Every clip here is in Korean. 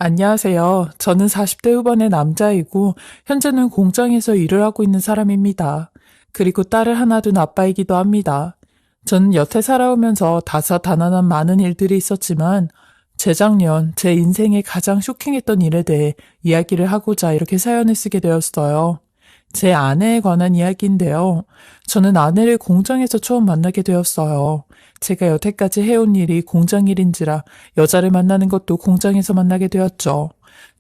안녕하세요. 저는 40대 후반의 남자이고 현재는 공장에서 일을 하고 있는 사람입니다. 그리고 딸을 하나 둔 아빠이기도 합니다. 저는 여태 살아오면서 다사다난한 많은 일들이 있었지만 재작년 제 인생의 가장 쇼킹했던 일에 대해 이야기를 하고자 이렇게 사연을 쓰게 되었어요. 제 아내에 관한 이야기인데요. 저는 아내를 공장에서 처음 만나게 되었어요. 제가 여태까지 해온 일이 공장 일인지라 여자를 만나는 것도 공장에서 만나게 되었죠.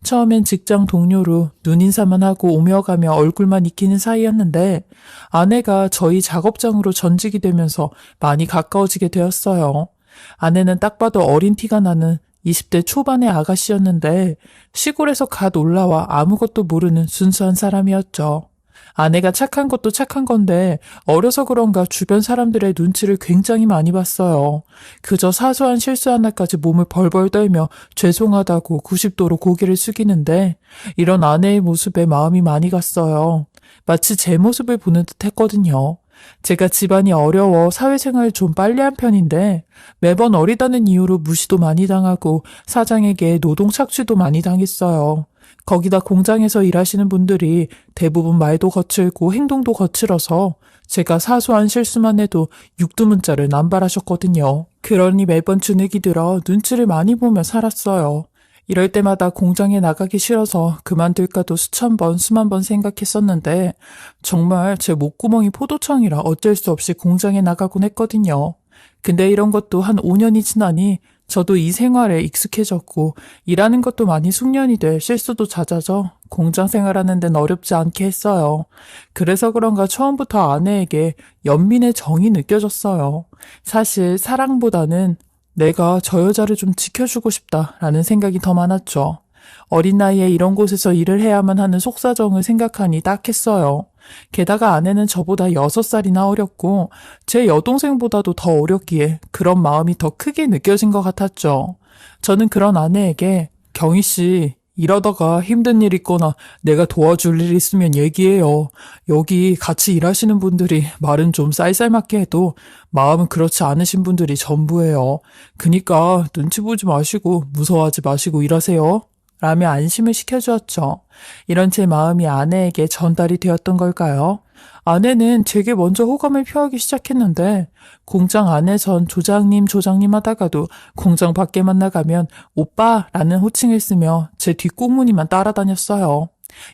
처음엔 직장 동료로 눈인사만 하고 오며 가며 얼굴만 익히는 사이였는데 아내가 저희 작업장으로 전직이 되면서 많이 가까워지게 되었어요. 아내는 딱 봐도 어린 티가 나는 20대 초반의 아가씨였는데 시골에서 갓 올라와 아무것도 모르는 순수한 사람이었죠. 아내가 착한 것도 착한 건데 어려서 그런가 주변 사람들의 눈치를 굉장히 많이 봤어요. 그저 사소한 실수 하나까지 몸을 벌벌 떨며 죄송하다고 90도로 고개를 숙이는데 이런 아내의 모습에 마음이 많이 갔어요. 마치 제 모습을 보는 듯 했거든요. 제가 집안이 어려워 사회생활을 좀 빨리 한 편인데 매번 어리다는 이유로 무시도 많이 당하고 사장에게 노동 착취도 많이 당했어요. 거기다 공장에서 일하시는 분들이 대부분 말도 거칠고 행동도 거칠어서 제가 사소한 실수만 해도 육두문자를 남발하셨거든요. 그러니 매번 주눅이 들어 눈치를 많이 보며 살았어요. 이럴 때마다 공장에 나가기 싫어서 그만둘까도 수천 번, 수만 번 생각했었는데 정말 제 목구멍이 포도청이라 어쩔 수 없이 공장에 나가곤 했거든요. 근데 이런 것도 한 5년이 지나니 저도 이 생활에 익숙해졌고 일하는 것도 많이 숙련이 돼 실수도 잦아져 공장 생활하는 데는 어렵지 않게 했어요. 그래서 그런가 처음부터 아내에게 연민의 정이 느껴졌어요. 사실 사랑보다는 내가 저 여자를 좀 지켜주고 싶다라는 생각이 더 많았죠. 어린 나이에 이런 곳에서 일을 해야만 하는 속사정을 생각하니 딱했어요. 게다가 아내는 저보다 6살이나 어렸고 제 여동생보다도 더 어렸기에 그런 마음이 더 크게 느껴진 것 같았죠. 저는 그런 아내에게 경희 씨, 이러다가 힘든 일 있거나 내가 도와줄 일 있으면 얘기해요. 여기 같이 일하시는 분들이 말은 좀 쌀쌀맞게 해도 마음은 그렇지 않으신 분들이 전부예요. 그니까 눈치 보지 마시고 무서워하지 마시고 일하세요. 라며 안심을 시켜주었죠. 이런 제 마음이 아내에게 전달이 되었던 걸까요? 아내는 제게 먼저 호감을 표하기 시작했는데 공장 안에선 조장님 하다가도 공장 밖에만 나가면 오빠라는 호칭을 쓰며 제 뒷공무니만 따라다녔어요.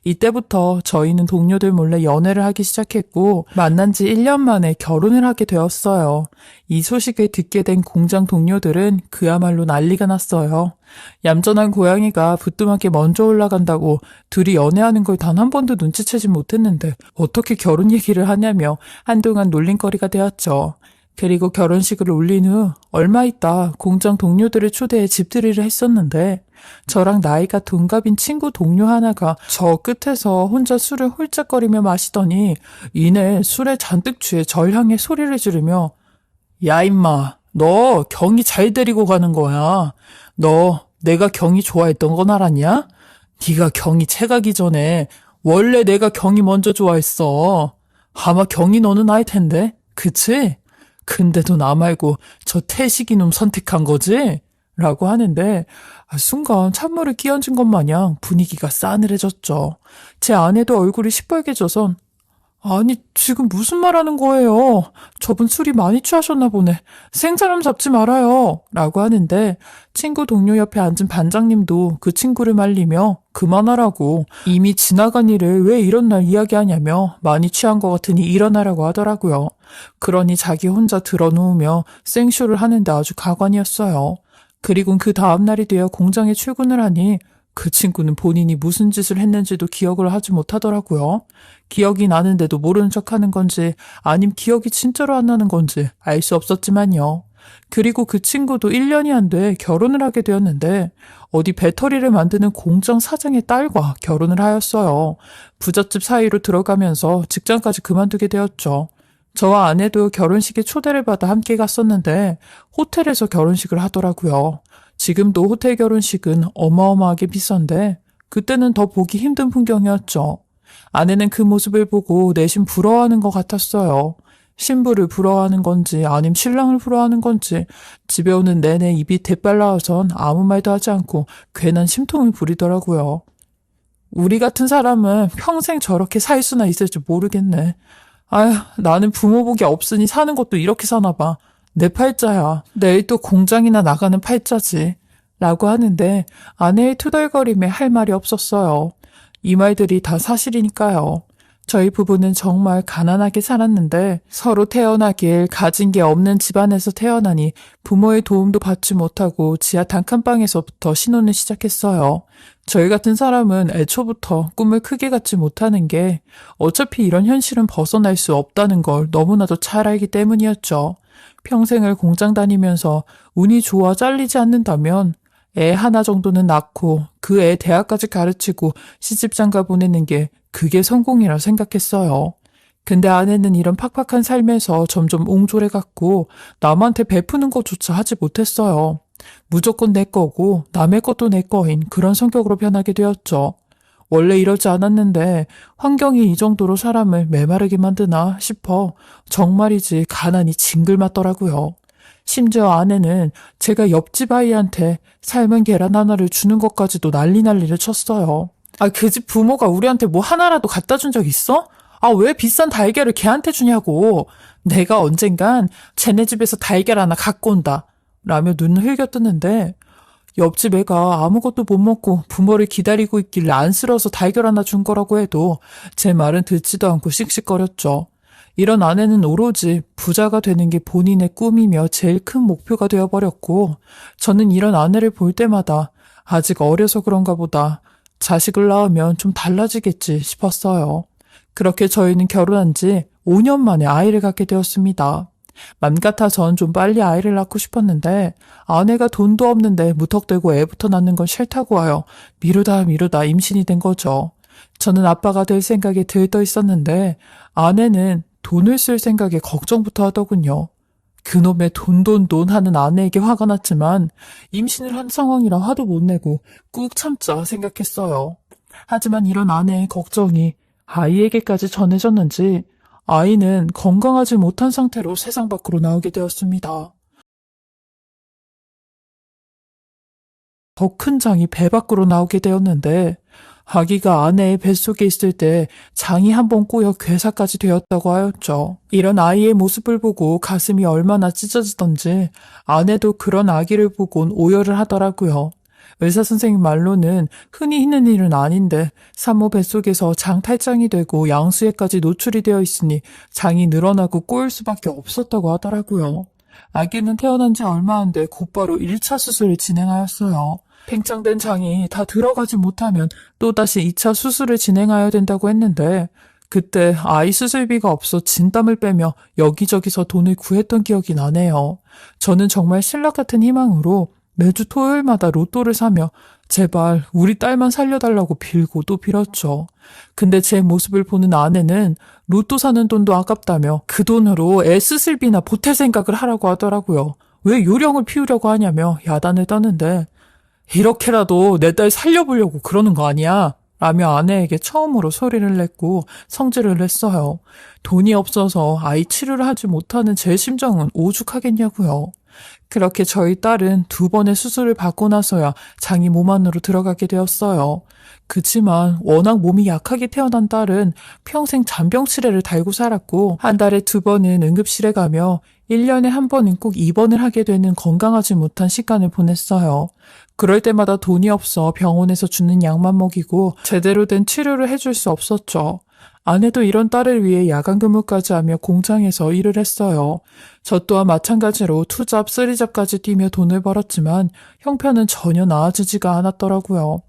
이때부터 저희는 동료들 몰래 연애를 하기 시작했고 만난 지 1년 만에 결혼을 하게 되었어요. 이 소식을 듣게 된 공장 동료들은 그야말로 난리가 났어요. 얌전한 고양이가 부뚜맣게 먼저 올라간다고 둘이 연애하는 걸 단 한 번도 눈치채지 못했는데 어떻게 결혼 얘기를 하냐며 한동안 놀림거리가 되었죠. 그리고 결혼식을 올린 후 얼마 있다 공장 동료들을 초대해 집들이를 했었는데 저랑 나이가 동갑인 친구 동료 하나가 저 끝에서 혼자 술을 홀짝거리며 마시더니 이내 술에 잔뜩 취해 절 향해 소리를 지르며 야 임마 너 경희 잘 데리고 가는 거야. 너 내가 경희 좋아했던 건 알았냐? 네가 경희 채가기 전에 원래 내가 경희 먼저 좋아했어. 아마 경희 너는 알 텐데 그치? 근데도 나 말고 저 태식이 놈 선택한 거지? 라고 하는데 순간 찬물을 끼얹은 것 마냥 분위기가 싸늘해졌죠. 제 아내도 얼굴이 시뻘개져선 아니 지금 무슨 말 하는 거예요? 저분 술이 많이 취하셨나 보네. 생사람 잡지 말아요. 라고 하는데 친구 동료 옆에 앉은 반장님도 그 친구를 말리며 그만하라고 이미 지나간 일을 왜 이런 날 이야기하냐며 많이 취한 것 같으니 일어나라고 하더라고요. 그러니 자기 혼자 드러누우며 생쇼를 하는데 아주 가관이었어요. 그리고 그 다음날이 되어 공장에 출근을 하니 그 친구는 본인이 무슨 짓을 했는지도 기억을 하지 못하더라고요. 기억이 나는데도 모르는 척하는 건지 아님 기억이 진짜로 안 나는 건지 알 수 없었지만요. 그리고 그 친구도 1년이 안 돼 결혼을 하게 되었는데 어디 배터리를 만드는 공장 사장의 딸과 결혼을 하였어요. 부잣집 사이로 들어가면서 직장까지 그만두게 되었죠. 저와 아내도 결혼식에 초대를 받아 함께 갔었는데 호텔에서 결혼식을 하더라고요. 지금도 호텔 결혼식은 어마어마하게 비싼데 그때는 더 보기 힘든 풍경이었죠. 아내는 그 모습을 보고 내심 부러워하는 것 같았어요. 신부를 부러워하는 건지 아님 신랑을 부러워하는 건지 집에 오는 내내 입이 대빨 나와선 아무 말도 하지 않고 괜한 심통을 부리더라고요. 우리 같은 사람은 평생 저렇게 살 수나 있을지 모르겠네. 아휴, 나는 부모복이 없으니 사는 것도 이렇게 사나 봐. 내 팔자야. 내일 또 공장이나 나가는 팔자지. 라고 하는데 아내의 투덜거림에 할 말이 없었어요. 이 말들이 다 사실이니까요. 저희 부부는 정말 가난하게 살았는데 서로 태어나길 가진 게 없는 집안에서 태어나니 부모의 도움도 받지 못하고 지하 단칸방에서부터 신혼을 시작했어요. 저희 같은 사람은 애초부터 꿈을 크게 갖지 못하는 게 어차피 이런 현실은 벗어날 수 없다는 걸 너무나도 잘 알기 때문이었죠. 평생을 공장 다니면서 운이 좋아 잘리지 않는다면 애 하나 정도는 낳고 그 애 대학까지 가르치고 시집장가 보내는 게 그게 성공이라 생각했어요. 근데 아내는 이런 팍팍한 삶에서 점점 옹졸해갔고 남한테 베푸는 것조차 하지 못했어요. 무조건 내 거고 남의 것도 내 거인 그런 성격으로 변하게 되었죠. 원래 이러지 않았는데 환경이 이 정도로 사람을 메마르게 만드나 싶어 정말이지 가난이 징글맞더라고요. 심지어 아내는 제가 옆집 아이한테 삶은 계란 하나를 주는 것까지도 난리를 쳤어요. 아, 그 집 부모가 우리한테 뭐 하나라도 갖다 준 적 있어? 아, 왜 비싼 달걀을 걔한테 주냐고. 내가 언젠간 쟤네 집에서 달걀 하나 갖고 온다. 라며 눈을 흘겨뜨는데 옆집 애가 아무것도 못 먹고 부모를 기다리고 있길래 안쓰러워서 달걀 하나 준 거라고 해도 제 말은 듣지도 않고 씩씩거렸죠. 이런 아내는 오로지 부자가 되는 게 본인의 꿈이며 제일 큰 목표가 되어버렸고 저는 이런 아내를 볼 때마다 아직 어려서 그런가 보다 자식을 낳으면 좀 달라지겠지 싶었어요. 그렇게 저희는 결혼한 지 5년 만에 아이를 갖게 되었습니다. 맘 같아선 좀 빨리 아이를 낳고 싶었는데 아내가 돈도 없는데 무턱대고 애부터 낳는 건 싫다고 하여 미루다 임신이 된 거죠. 저는 아빠가 될 생각에 들떠 있었는데 아내는 돈을 쓸 생각에 걱정부터 하더군요. 그놈의 돈 하는 아내에게 화가 났지만 임신을 한 상황이라 화도 못 내고 꾹 참자 생각했어요. 하지만 이런 아내의 걱정이 아이에게까지 전해졌는지 아이는 건강하지 못한 상태로 세상 밖으로 나오게 되었습니다. 더 큰 장이 배 밖으로 나오게 되었는데 아기가 아내의 뱃속에 있을 때 장이 한번 꼬여 괴사까지 되었다고 하였죠. 이런 아이의 모습을 보고 가슴이 얼마나 찢어지던지 아내도 그런 아기를 보곤 오열을 하더라고요. 의사선생님 말로는 흔히 있는 일은 아닌데 산모 뱃속에서 장 탈장이 되고 양수에까지 노출이 되어 있으니 장이 늘어나고 꼬일 수밖에 없었다고 하더라고요. 아기는 태어난 지 얼마 안 돼 곧바로 1차 수술을 진행하였어요. 팽창된 장이 다 들어가지 못하면 또다시 2차 수술을 진행해야 된다고 했는데 그때 아이 수술비가 없어 진땀을 빼며 여기저기서 돈을 구했던 기억이 나네요. 저는 정말 신라 같은 희망으로 매주 토요일마다 로또를 사며 제발 우리 딸만 살려달라고 빌고 또 빌었죠. 근데 제 모습을 보는 아내는 로또 사는 돈도 아깝다며 그 돈으로 애 수술비나 보탤 생각을 하라고 하더라고요. 왜 요령을 피우려고 하냐며 야단을 떠는데 이렇게라도 내 딸 살려보려고 그러는 거 아니야? 라며 아내에게 처음으로 소리를 냈고 성질을 냈어요. 돈이 없어서 아이 치료를 하지 못하는 제 심정은 오죽하겠냐고요. 그렇게 저희 딸은 2번의 수술을 받고 나서야 장이 몸 안으로 들어가게 되었어요. 그치만 워낙 몸이 약하게 태어난 딸은 평생 잔병치레를 달고 살았고 한 달에 2번은 응급실에 가며 1년에 한 번은 꼭 입원을 하게 되는 건강하지 못한 시간을 보냈어요. 그럴 때마다 돈이 없어 병원에서 주는 약만 먹이고 제대로 된 치료를 해줄 수 없었죠. 아내도 이런 딸을 위해 야간 근무까지 하며 공장에서 일을 했어요. 저 또한 마찬가지로 투잡, 쓰리잡까지 뛰며 돈을 벌었지만 형편은 전혀 나아지지가 않았더라고요.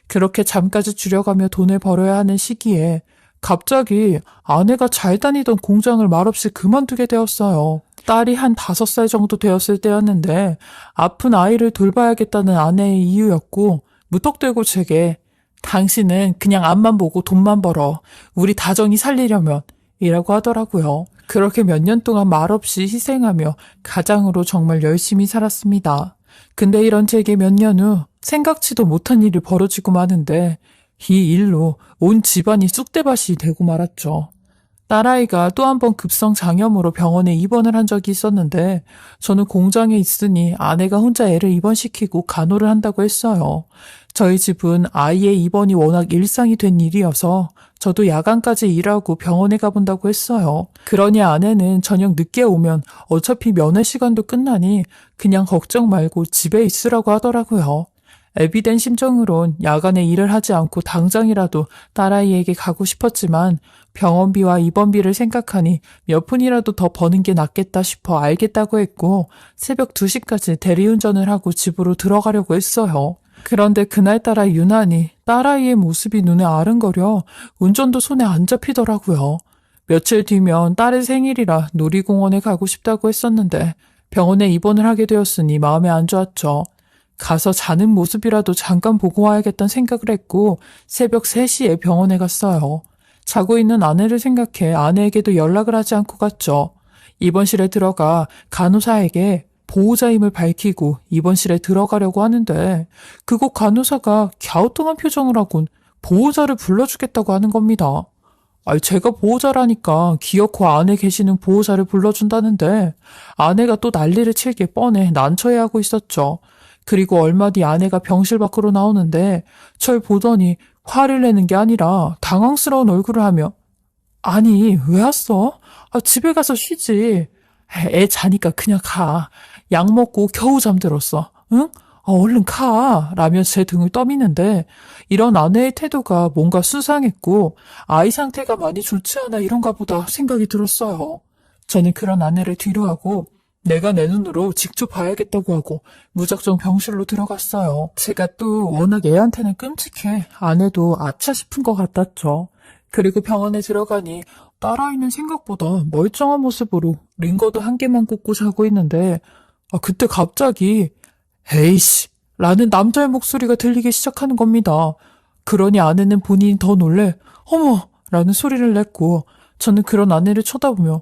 그렇게 잠까지 줄여가며 돈을 벌어야 하는 시기에 갑자기 아내가 잘 다니던 공장을 말없이 그만두게 되었어요. 딸이 한 5살 정도 되었을 때였는데 아픈 아이를 돌봐야겠다는 아내의 이유였고 무턱대고 제게 당신은 그냥 앞만 보고 돈만 벌어. 우리 다정히 살리려면 이라고 하더라고요. 그렇게 몇 년 동안 말없이 희생하며 가장으로 정말 열심히 살았습니다. 근데 이런 제게 몇 년 후 생각지도 못한 일이 벌어지고 마는데 이 일로 온 집안이 쑥대밭이 되고 말았죠. 딸아이가 또 한 번 급성 장염으로 병원에 입원을 한 적이 있었는데 저는 공장에 있으니 아내가 혼자 애를 입원시키고 간호를 한다고 했어요. 저희 집은 아이의 입원이 워낙 일상이 된 일이어서 저도 야간까지 일하고 병원에 가본다고 했어요. 그러니 아내는 저녁 늦게 오면 어차피 면회 시간도 끝나니 그냥 걱정 말고 집에 있으라고 하더라고요. 애비된 심정으론 야간에 일을 하지 않고 당장이라도 딸아이에게 가고 싶었지만 병원비와 입원비를 생각하니 몇 푼이라도 더 버는 게 낫겠다 싶어 알겠다고 했고 새벽 2시까지 대리운전을 하고 집으로 들어가려고 했어요. 그런데 그날따라 유난히 딸아이의 모습이 눈에 아른거려 운전도 손에 안 잡히더라고요. 며칠 뒤면 딸의 생일이라 놀이공원에 가고 싶다고 했었는데 병원에 입원을 하게 되었으니 마음에 안 좋았죠. 가서 자는 모습이라도 잠깐 보고 와야겠다는 생각을 했고 새벽 3시에 병원에 갔어요. 자고 있는 아내를 생각해 아내에게도 연락을 하지 않고 갔죠. 입원실에 들어가 간호사에게 보호자임을 밝히고 입원실에 들어가려고 하는데 그곳 간호사가 갸우뚱한 표정을 하곤 보호자를 불러주겠다고 하는 겁니다. 제가 보호자라니까 기어코 안에 계시는 보호자를 불러준다는데 아내가 또 난리를 칠게 뻔해 난처해하고 있었죠. 그리고 얼마 뒤 아내가 병실 밖으로 나오는데 절 보더니 화를 내는 게 아니라 당황스러운 얼굴을 하며 아니 왜 왔어? 집에 가서 쉬지. 애 자니까 그냥 가. 약 먹고 겨우 잠들었어. 응? 얼른 가. 라며 제 등을 떠미는데 이런 아내의 태도가 뭔가 수상했고 아이 상태가 많이 좋지 않아 이런가 보다 생각이 들었어요. 저는 그런 아내를 뒤로하고 내가 내 눈으로 직접 봐야겠다고 하고 무작정 병실로 들어갔어요. 제가 또 워낙 애한테는 끔찍해 아내도 아차 싶은 것 같았죠. 그리고 병원에 들어가니 딸아이는 생각보다 멀쩡한 모습으로 링거도 한 개만 꽂고 자고 있는데 그때 갑자기 에이씨 라는 남자의 목소리가 들리기 시작하는 겁니다. 그러니 아내는 본인이 더 놀래 어머 라는 소리를 냈고 저는 그런 아내를 쳐다보며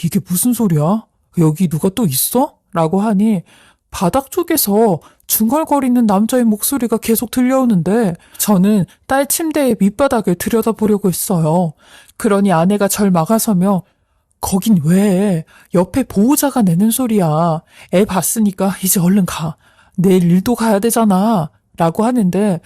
이게 무슨 소리야? 여기 누가 또 있어? 라고 하니 바닥 쪽에서 중얼거리는 남자의 목소리가 계속 들려오는데 저는 딸 침대의 밑바닥을 들여다보려고 했어요. 그러니 아내가 절 막아서며 거긴 왜 옆에 보호자가 내는 소리야. 애 봤으니까 이제 얼른 가. 내일 일도 가야 되잖아. 라고 하는데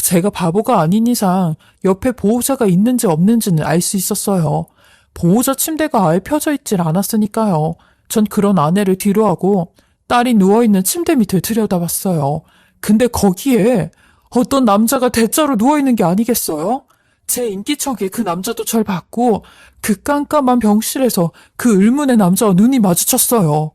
제가 바보가 아닌 이상 옆에 보호자가 있는지 없는지는 알 수 있었어요. 보호자 침대가 아예 펴져 있질 않았으니까요. 전 그런 아내를 뒤로하고 딸이 누워있는 침대 밑을 들여다봤어요. 근데 거기에 어떤 남자가 대자로 누워있는 게 아니겠어요? 제 인기척에 그 남자도 절 봤고 그 깜깜한 병실에서 그 의문의 남자와 눈이 마주쳤어요.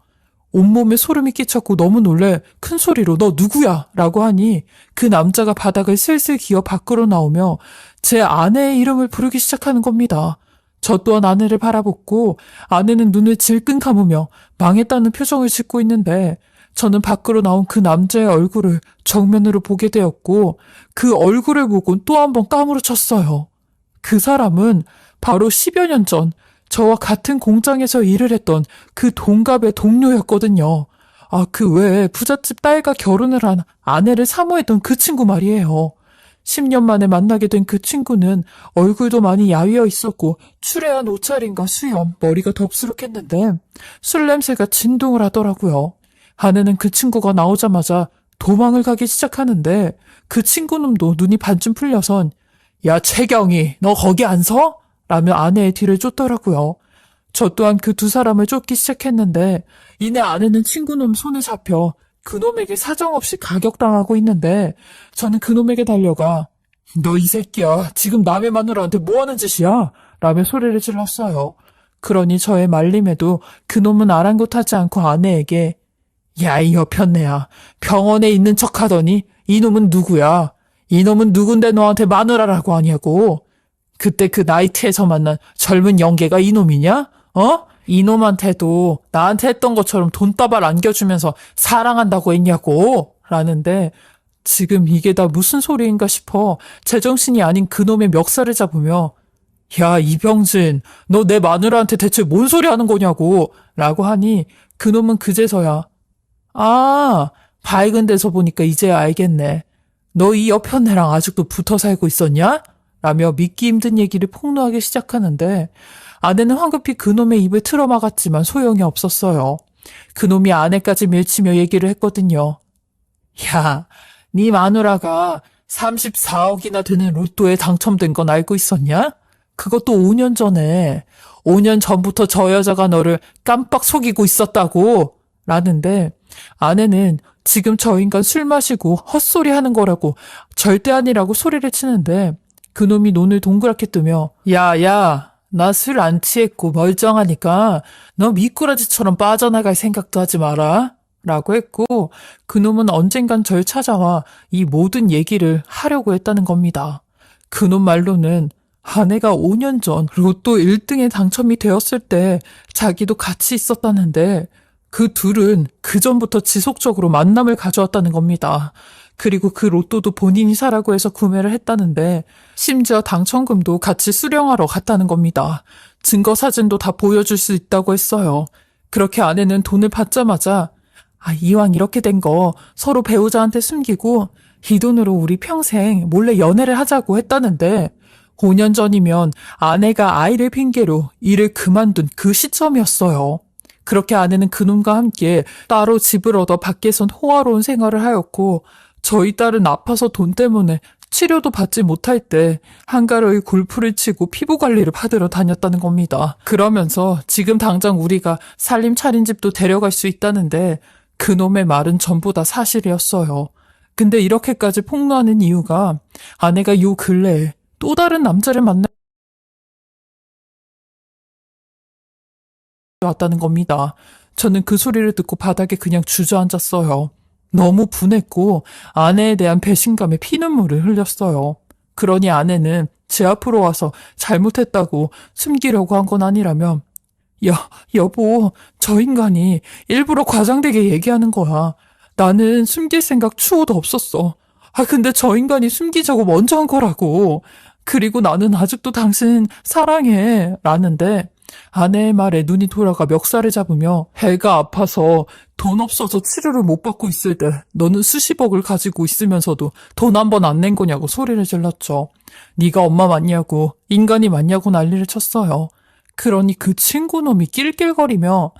온몸에 소름이 끼쳤고 너무 놀래 큰 소리로 너 누구야? 라고 하니 그 남자가 바닥을 슬슬 기어 밖으로 나오며 제 아내의 이름을 부르기 시작하는 겁니다. 저 또한 아내를 바라봤고 아내는 눈을 질끈 감으며 망했다는 표정을 짓고 있는데 저는 밖으로 나온 그 남자의 얼굴을 정면으로 보게 되었고 그 얼굴을 보고 또 한 번 까무러쳤어요. 그 사람은 바로 10여 년 전 저와 같은 공장에서 일을 했던 그 동갑의 동료였거든요. 그 외에 부잣집 딸과 결혼을 한 아내를 사모했던 그 친구 말이에요. 10년 만에 만나게 된 그 친구는 얼굴도 많이 야위어 있었고 추레한 옷차림과 수염, 머리가 덥수룩했는데 술 냄새가 진동을 하더라고요. 아내는 그 친구가 나오자마자 도망을 가기 시작하는데 그 친구놈도 눈이 반쯤 풀려선 야 최경이 너 거기 안 서? 라며 아내의 뒤를 쫓더라고요. 저 또한 그 두 사람을 쫓기 시작했는데 이내 아내는 친구놈 손에 잡혀 그놈에게 사정없이 가격당하고 있는데 저는 그놈에게 달려가 너 이 새끼야 지금 남의 마누라한테 뭐하는 짓이야? 라며 소리를 질렀어요. 그러니 저의 말림에도 그놈은 아랑곳하지 않고 아내에게 야 이 여편네야 병원에 있는 척하더니 이놈은 누구야? 이놈은 누군데 너한테 마누라라고 하냐고. 그때 그 나이트에서 만난 젊은 영계가 이놈이냐? 이놈한테도 나한테 했던 것처럼 돈다발 안겨주면서 사랑한다고 했냐고 라는데 지금 이게 다 무슨 소리인가 싶어 제정신이 아닌 그놈의 멱살을 잡으며 야 이병진 너 내 마누라한테 대체 뭔 소리 하는 거냐고 라고 하니 그놈은 그제서야 밝은 데서 보니까 이제야 알겠네. 너 이 여편네랑 아직도 붙어 살고 있었냐? 라며 믿기 힘든 얘기를 폭로하기 시작하는데 아내는 황급히 그놈의 입을 틀어막았지만 소용이 없었어요. 그놈이 아내까지 밀치며 얘기를 했거든요. 야, 네 마누라가 34억이나 되는 로또에 당첨된 건 알고 있었냐? 그것도 5년 전에. 5년 전부터 저 여자가 너를 깜빡 속이고 있었다고. 라는데 아내는 지금 저 인간 술 마시고 헛소리 하는 거라고 절대 아니라고 소리를 치는데 그놈이 눈을 동그랗게 뜨며 야, 나 술 안 취했고 멀쩡하니까 너 미꾸라지처럼 빠져나갈 생각도 하지 마라. 라고 했고 그놈은 언젠간 절 찾아와 이 모든 얘기를 하려고 했다는 겁니다. 그놈 말로는 아내가 5년 전 로또 1등에 당첨이 되었을 때 자기도 같이 있었다는데 그 둘은 그전부터 지속적으로 만남을 가져왔다는 겁니다. 그리고 그 로또도 본인이 사라고 해서 구매를 했다는데 심지어 당첨금도 같이 수령하러 갔다는 겁니다. 증거 사진도 다 보여줄 수 있다고 했어요. 그렇게 아내는 돈을 받자마자 이왕 이렇게 된 거 서로 배우자한테 숨기고 이 돈으로 우리 평생 몰래 연애를 하자고 했다는데 5년 전이면 아내가 아이를 핑계로 일을 그만둔 그 시점이었어요. 그렇게 아내는 그놈과 함께 따로 집을 얻어 밖에선 호화로운 생활을 하였고 저희 딸은 아파서 돈 때문에 치료도 받지 못할 때 한가로이 골프를 치고 피부 관리를 받으러 다녔다는 겁니다. 그러면서 지금 당장 우리가 살림 차린 집도 데려갈 수 있다는데 그놈의 말은 전부 다 사실이었어요. 근데 이렇게까지 폭로하는 이유가 아내가 요 근래에 또 다른 남자를 만나 왔다는 겁니다. 저는 그 소리를 듣고 바닥에 그냥 주저앉았어요. 너무 분했고 아내에 대한 배신감에 피눈물을 흘렸어요. 그러니 아내는 제 앞으로 와서 잘못했다고 숨기려고 한 건 아니라면 여보, 저 인간이 일부러 과장되게 얘기하는 거야. 나는 숨길 생각 추호도 없었어. 근데 저 인간이 숨기자고 먼저 한 거라고. 그리고 나는 아직도 당신 사랑해. 라는데 아내의 말에 눈이 돌아가 멱살을 잡으며 배가 아파서 돈 없어서 치료를 못 받고 있을 때 너는 수십억을 가지고 있으면서도 돈 한 번 안 낸 거냐고 소리를 질렀죠. 네가 엄마 맞냐고 인간이 맞냐고 난리를 쳤어요. 그러니 그 친구놈이 낄낄거리며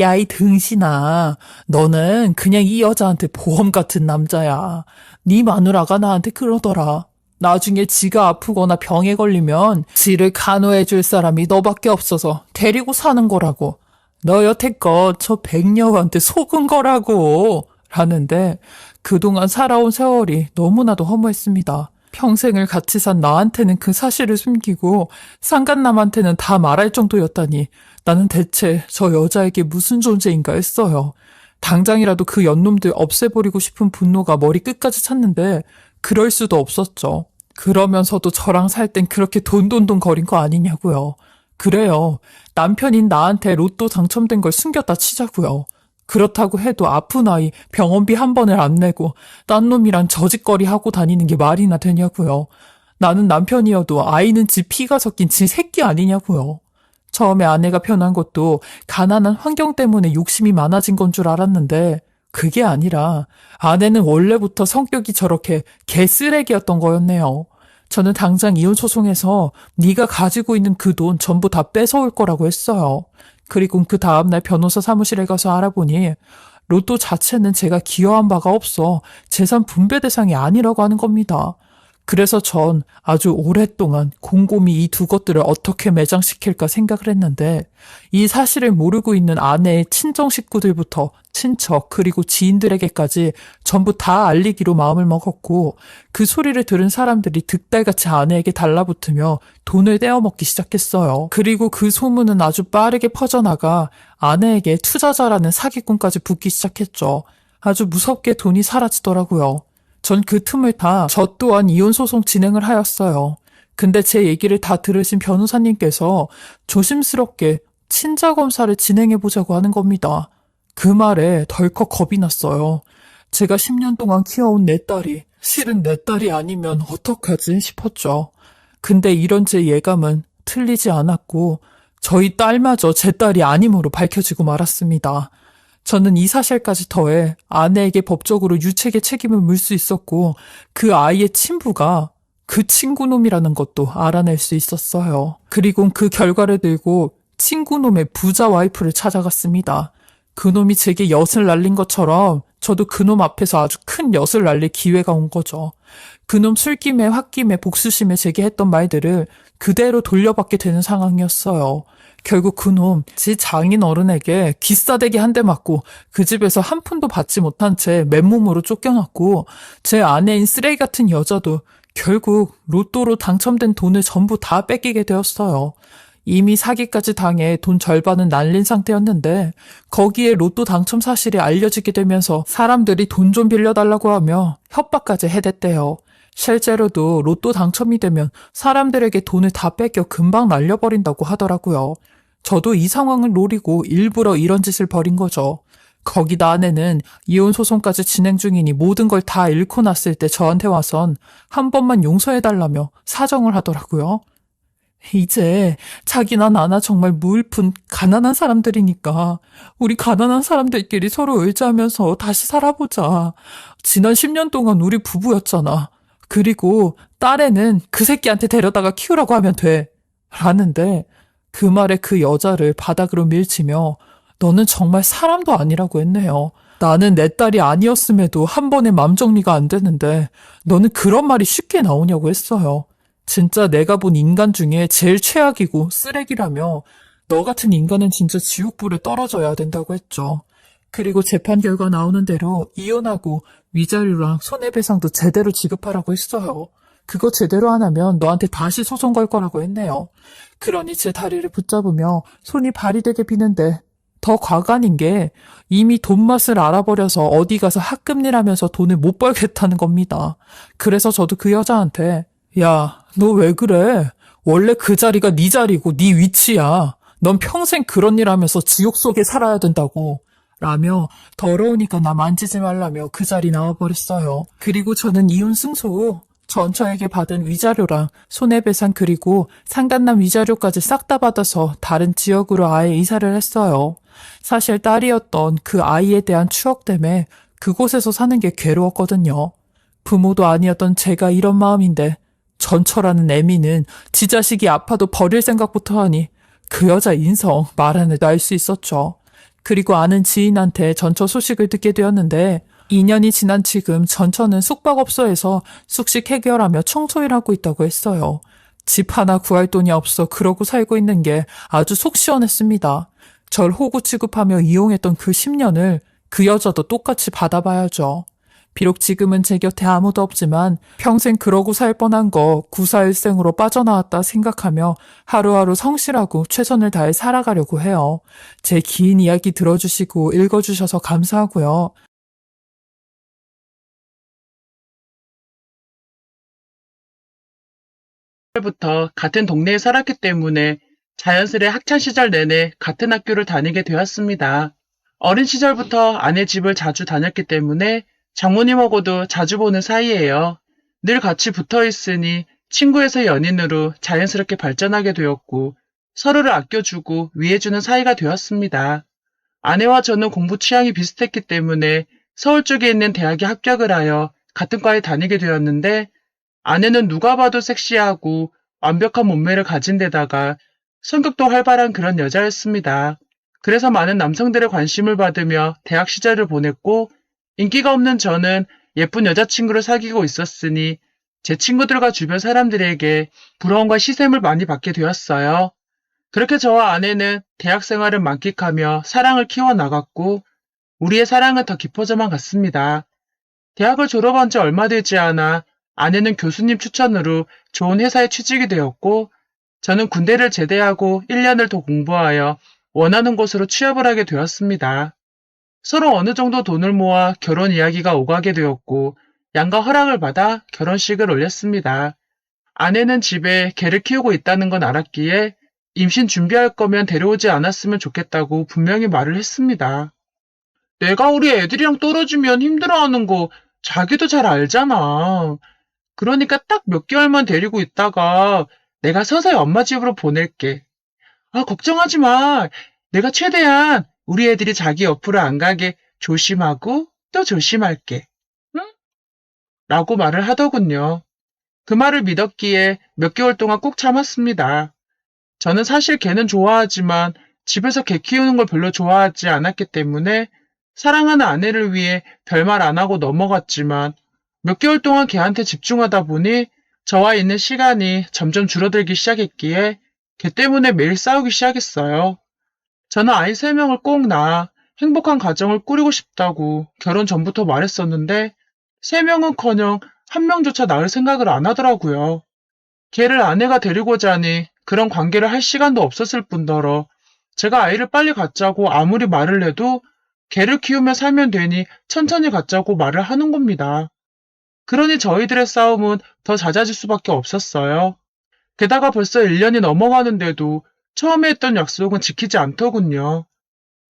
야, 이 등신아, 너는 그냥 이 여자한테 보험 같은 남자야. 네 마누라가 나한테 그러더라. 나중에 지가 아프거나 병에 걸리면 지를 간호해줄 사람이 너밖에 없어서 데리고 사는 거라고. 너 여태껏 저 백녀한테 속은 거라고. 라는데 그동안 살아온 세월이 너무나도 허무했습니다. 평생을 같이 산 나한테는 그 사실을 숨기고 상간남한테는 다 말할 정도였다니 나는 대체 저 여자에게 무슨 존재인가 했어요. 당장이라도 그 연놈들 없애버리고 싶은 분노가 머리 끝까지 찼는데 그럴 수도 없었죠. 그러면서도 저랑 살 땐 그렇게 돈돈돈 거린 거 아니냐고요. 그래요. 남편인 나한테 로또 당첨된 걸 숨겼다 치자고요. 그렇다고 해도 아픈 아이 병원비 한 번을 안 내고 딴 놈이랑 저짓거리 하고 다니는 게 말이나 되냐고요. 나는 남편이어도 아이는 지 피가 섞인 지 새끼 아니냐고요. 처음에 아내가 변한 것도 가난한 환경 때문에 욕심이 많아진 건 줄 알았는데 그게 아니라 아내는 원래부터 성격이 저렇게 개쓰레기였던 거였네요. 저는 당장 이혼 소송해서 네가 가지고 있는 그 돈 전부 다 뺏어올 거라고 했어요. 그리고 그 다음날 변호사 사무실에 가서 알아보니 로또 자체는 제가 기여한 바가 없어 재산 분배 대상이 아니라고 하는 겁니다. 그래서 전 아주 오랫동안 곰곰이 이 두 것들을 어떻게 매장시킬까 생각을 했는데 이 사실을 모르고 있는 아내의 친정 식구들부터 친척 그리고 지인들에게까지 전부 다 알리기로 마음을 먹었고 그 소리를 들은 사람들이 득달같이 아내에게 달라붙으며 돈을 떼어먹기 시작했어요. 그리고 그 소문은 아주 빠르게 퍼져나가 아내에게 투자자라는 사기꾼까지 붙기 시작했죠. 아주 무섭게 돈이 사라지더라고요. 전 그 틈을 타 저 또한 이혼소송 진행을 하였어요. 근데 제 얘기를 다 들으신 변호사님께서 조심스럽게 친자검사를 진행해보자고 하는 겁니다. 그 말에 덜컥 겁이 났어요. 제가 10년 동안 키워온 내 딸이 실은 내 딸이 아니면 어떡하지 싶었죠. 근데 이런 제 예감은 틀리지 않았고 저희 딸마저 제 딸이 아님으로 밝혀지고 말았습니다. 저는 이 사실까지 더해 아내에게 법적으로 유책의 책임을 물 수 있었고 그 아이의 친부가 그 친구놈이라는 것도 알아낼 수 있었어요. 그리고 그 결과를 들고 친구놈의 부자 와이프를 찾아갔습니다. 그놈이 제게 엿을 날린 것처럼 저도 그놈 앞에서 아주 큰 엿을 날릴 기회가 온 거죠. 그놈 술김에 홧김에 복수심에 제게 했던 말들을 그대로 돌려받게 되는 상황이었어요. 결국 그놈 지 장인 어른에게 기싸대기 한 대 맞고 그 집에서 한 푼도 받지 못한 채 맨몸으로 쫓겨났고, 제 아내인 쓰레기 같은 여자도 결국 로또로 당첨된 돈을 전부 다 뺏기게 되었어요. 이미 사기까지 당해 돈 절반은 날린 상태였는데 거기에 로또 당첨 사실이 알려지게 되면서 사람들이 돈 좀 빌려달라고 하며 협박까지 해댔대요. 실제로도 로또 당첨이 되면 사람들에게 돈을 다 뺏겨 금방 날려버린다고 하더라고요. 저도 이 상황을 노리고 일부러 이런 짓을 벌인 거죠. 거기다 아내는 이혼 소송까지 진행 중이니 모든 걸 다 잃고 났을 때 저한테 와선 한 번만 용서해달라며 사정을 하더라고요. 이제 자기나 나나 정말 무일푼 가난한 사람들이니까 우리 가난한 사람들끼리 서로 의지하면서 다시 살아보자. 지난 10년 동안 우리 부부였잖아. 그리고 딸애는 그 새끼한테 데려다가 키우라고 하면 돼. 라는데 그 말에 그 여자를 바닥으로 밀치며 너는 정말 사람도 아니라고 했네요. 나는 내 딸이 아니었음에도 한 번에 맘 정리가 안 되는데 너는 그런 말이 쉽게 나오냐고 했어요. 진짜 내가 본 인간 중에 제일 최악이고 쓰레기라며 너 같은 인간은 진짜 지옥불에 떨어져야 된다고 했죠. 그리고 재판 결과 나오는 대로 이혼하고 위자료랑 손해배상도 제대로 지급하라고 했어요. 그거 제대로 안 하면 너한테 다시 소송 걸 거라고 했네요. 그러니 제 다리를 붙잡으며 손이 발이 되게 비는데 더 과간인 게 이미 돈 맛을 알아버려서 어디 가서 학금일하면서 돈을 못 벌겠다는 겁니다. 그래서 저도 그 여자한테 야, 너 왜 그래? 원래 그 자리가 네 자리고 네 위치야. 넌 평생 그런 일 하면서 지옥 속에 살아야 된다고. 라며 더러우니까 나 만지지 말라며 그 자리 나와버렸어요. 그리고 저는 이혼 승소 후 전처에게 받은 위자료랑 손해배상 그리고 상간남 위자료까지 싹 다 받아서 다른 지역으로 아예 이사를 했어요. 사실 딸이었던 그 아이에 대한 추억 때문에 그곳에서 사는 게 괴로웠거든요. 부모도 아니었던 제가 이런 마음인데 전처라는 애미는 지 자식이 아파도 버릴 생각부터 하니 그 여자 인성 말 안 해도 알 수 있었죠. 그리고 아는 지인한테 전처 소식을 듣게 되었는데 2년이 지난 지금 전처는 숙박업소에서 숙식 해결하며 청소일 하고 있다고 했어요. 집 하나 구할 돈이 없어 그러고 살고 있는 게 아주 속 시원했습니다. 절 호구 취급하며 이용했던 그 10년을 그 여자도 똑같이 받아봐야죠. 비록 지금은 제 곁에 아무도 없지만 평생 그러고 살 뻔한 거 구사일생으로 빠져나왔다 생각하며 하루하루 성실하고 최선을 다해 살아가려고 해요. 제 긴 이야기 들어주시고 읽어주셔서 감사하고요. 부터 같은 동네에 살았기 때문에 자연스레 학창 시절 내내 같은 학교를 다니게 되었습니다. 어린 시절부터 아내 집을 자주 다녔기 때문에 장모님하고도 자주 보는 사이예요. 늘 같이 붙어 있으니 친구에서 연인으로 자연스럽게 발전하게 되었고 서로를 아껴주고 위해주는 사이가 되었습니다. 아내와 저는 공부 취향이 비슷했기 때문에 서울 쪽에 있는 대학에 합격을 하여 같은 과에 다니게 되었는데 아내는 누가 봐도 섹시하고 완벽한 몸매를 가진 데다가 성격도 활발한 그런 여자였습니다. 그래서 많은 남성들의 관심을 받으며 대학 시절을 보냈고 인기가 없는 저는 예쁜 여자친구를 사귀고 있었으니 제 친구들과 주변 사람들에게 부러움과 시샘을 많이 받게 되었어요. 그렇게 저와 아내는 대학 생활을 만끽하며 사랑을 키워나갔고 우리의 사랑은 더 깊어져만 갔습니다. 대학을 졸업한 지 얼마 되지 않아 아내는 교수님 추천으로 좋은 회사에 취직이 되었고 저는 군대를 제대하고 1년을 더 공부하여 원하는 곳으로 취업을 하게 되었습니다. 서로 어느 정도 돈을 모아 결혼 이야기가 오가게 되었고 양가 허락을 받아 결혼식을 올렸습니다. 아내는 집에 개를 키우고 있다는 건 알았기에 임신 준비할 거면 데려오지 않았으면 좋겠다고 분명히 말을 했습니다. 내가 우리 애들이랑 떨어지면 힘들어하는 거 자기도 잘 알잖아. 그러니까 딱 몇 개월만 데리고 있다가 내가 서서히 엄마 집으로 보낼게. 아, 걱정하지 마. 내가 최대한 우리 애들이 자기 옆으로 안 가게 조심하고 또 조심할게. 응? 라고 말을 하더군요. 그 말을 믿었기에 몇 개월 동안 꾹 참았습니다. 저는 사실 개는 좋아하지만 집에서 개 키우는 걸 별로 좋아하지 않았기 때문에 사랑하는 아내를 위해 별말 안 하고 넘어갔지만 몇 개월 동안 개한테 집중하다 보니 저와 있는 시간이 점점 줄어들기 시작했기에 개 때문에 매일 싸우기 시작했어요. 저는 아이 3명을 꼭 낳아 행복한 가정을 꾸리고 싶다고 결혼 전부터 말했었는데 3명은커녕 1명조차 낳을 생각을 안 하더라고요. 걔를 아내가 데리고 자니 그런 관계를 할 시간도 없었을 뿐더러 제가 아이를 빨리 갖자고 아무리 말을 해도 걔를 키우며 살면 되니 천천히 갖자고 말을 하는 겁니다. 그러니 저희들의 싸움은 더 잦아질 수밖에 없었어요. 게다가 벌써 1년이 넘어가는데도 처음에 했던 약속은 지키지 않더군요.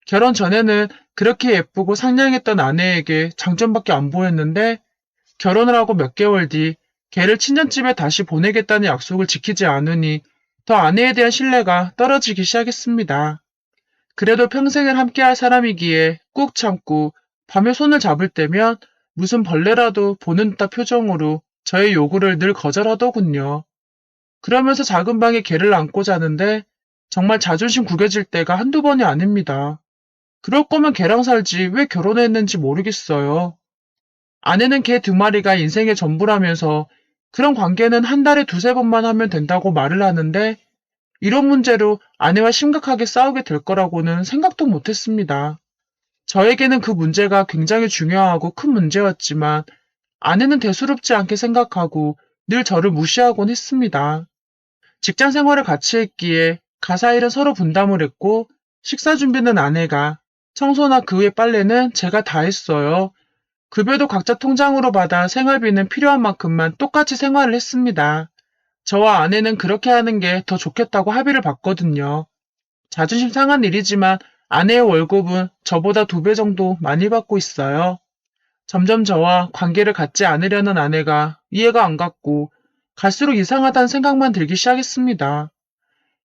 결혼 전에는 그렇게 예쁘고 상냥했던 아내에게 장점밖에 안 보였는데 결혼을 하고 몇 개월 뒤 걔를 친정집에 다시 보내겠다는 약속을 지키지 않으니 더 아내에 대한 신뢰가 떨어지기 시작했습니다. 그래도 평생을 함께할 사람이기에 꾹 참고 밤에 손을 잡을 때면 무슨 벌레라도 보는 듯한 표정으로 저의 요구를 늘 거절하더군요. 그러면서 작은 방에 걔를 안고 자는데 정말 자존심 구겨질 때가 한두 번이 아닙니다. 그럴 거면 걔랑 살지 왜 결혼했는지 모르겠어요. 아내는 걔 2마리가 인생의 전부라면서 그런 관계는 한 달에 2~3번만 하면 된다고 말을 하는데 이런 문제로 아내와 심각하게 싸우게 될 거라고는 생각도 못했습니다. 저에게는 그 문제가 굉장히 중요하고 큰 문제였지만 아내는 대수롭지 않게 생각하고 늘 저를 무시하곤 했습니다. 직장 생활을 같이 했기에 가사 일은 서로 분담을 했고 식사 준비는 아내가, 청소나 그 외 빨래는 제가 다 했어요. 급여도 각자 통장으로 받아 생활비는 필요한 만큼만 똑같이 생활을 했습니다. 저와 아내는 그렇게 하는 게 더 좋겠다고 합의를 봤거든요. 자존심 상한 일이지만 아내의 월급은 저보다 2배 정도 많이 받고 있어요. 점점 저와 관계를 갖지 않으려는 아내가 이해가 안 갔고 갈수록 이상하다는 생각만 들기 시작했습니다.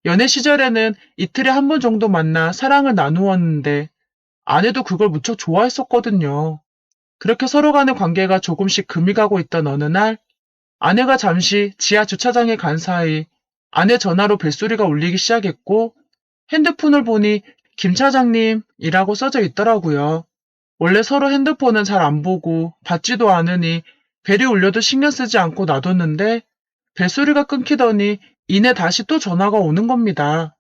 연애 시절에는 이틀에 1번 정도 만나 사랑을 나누었는데 아내도 그걸 무척 좋아했었거든요. 그렇게 서로 간의 관계가 조금씩 금이 가고 있던 어느 날 아내가 잠시 지하 주차장에 간 사이 아내 전화로 벨소리가 울리기 시작했고 핸드폰을 보니 김 차장님이라고 써져 있더라고요. 원래 서로 핸드폰은 잘 안 보고 받지도 않으니 벨이 울려도 신경 쓰지 않고 놔뒀는데 벨소리가 끊기더니 이내 다시 또 전화가 오는 겁니다.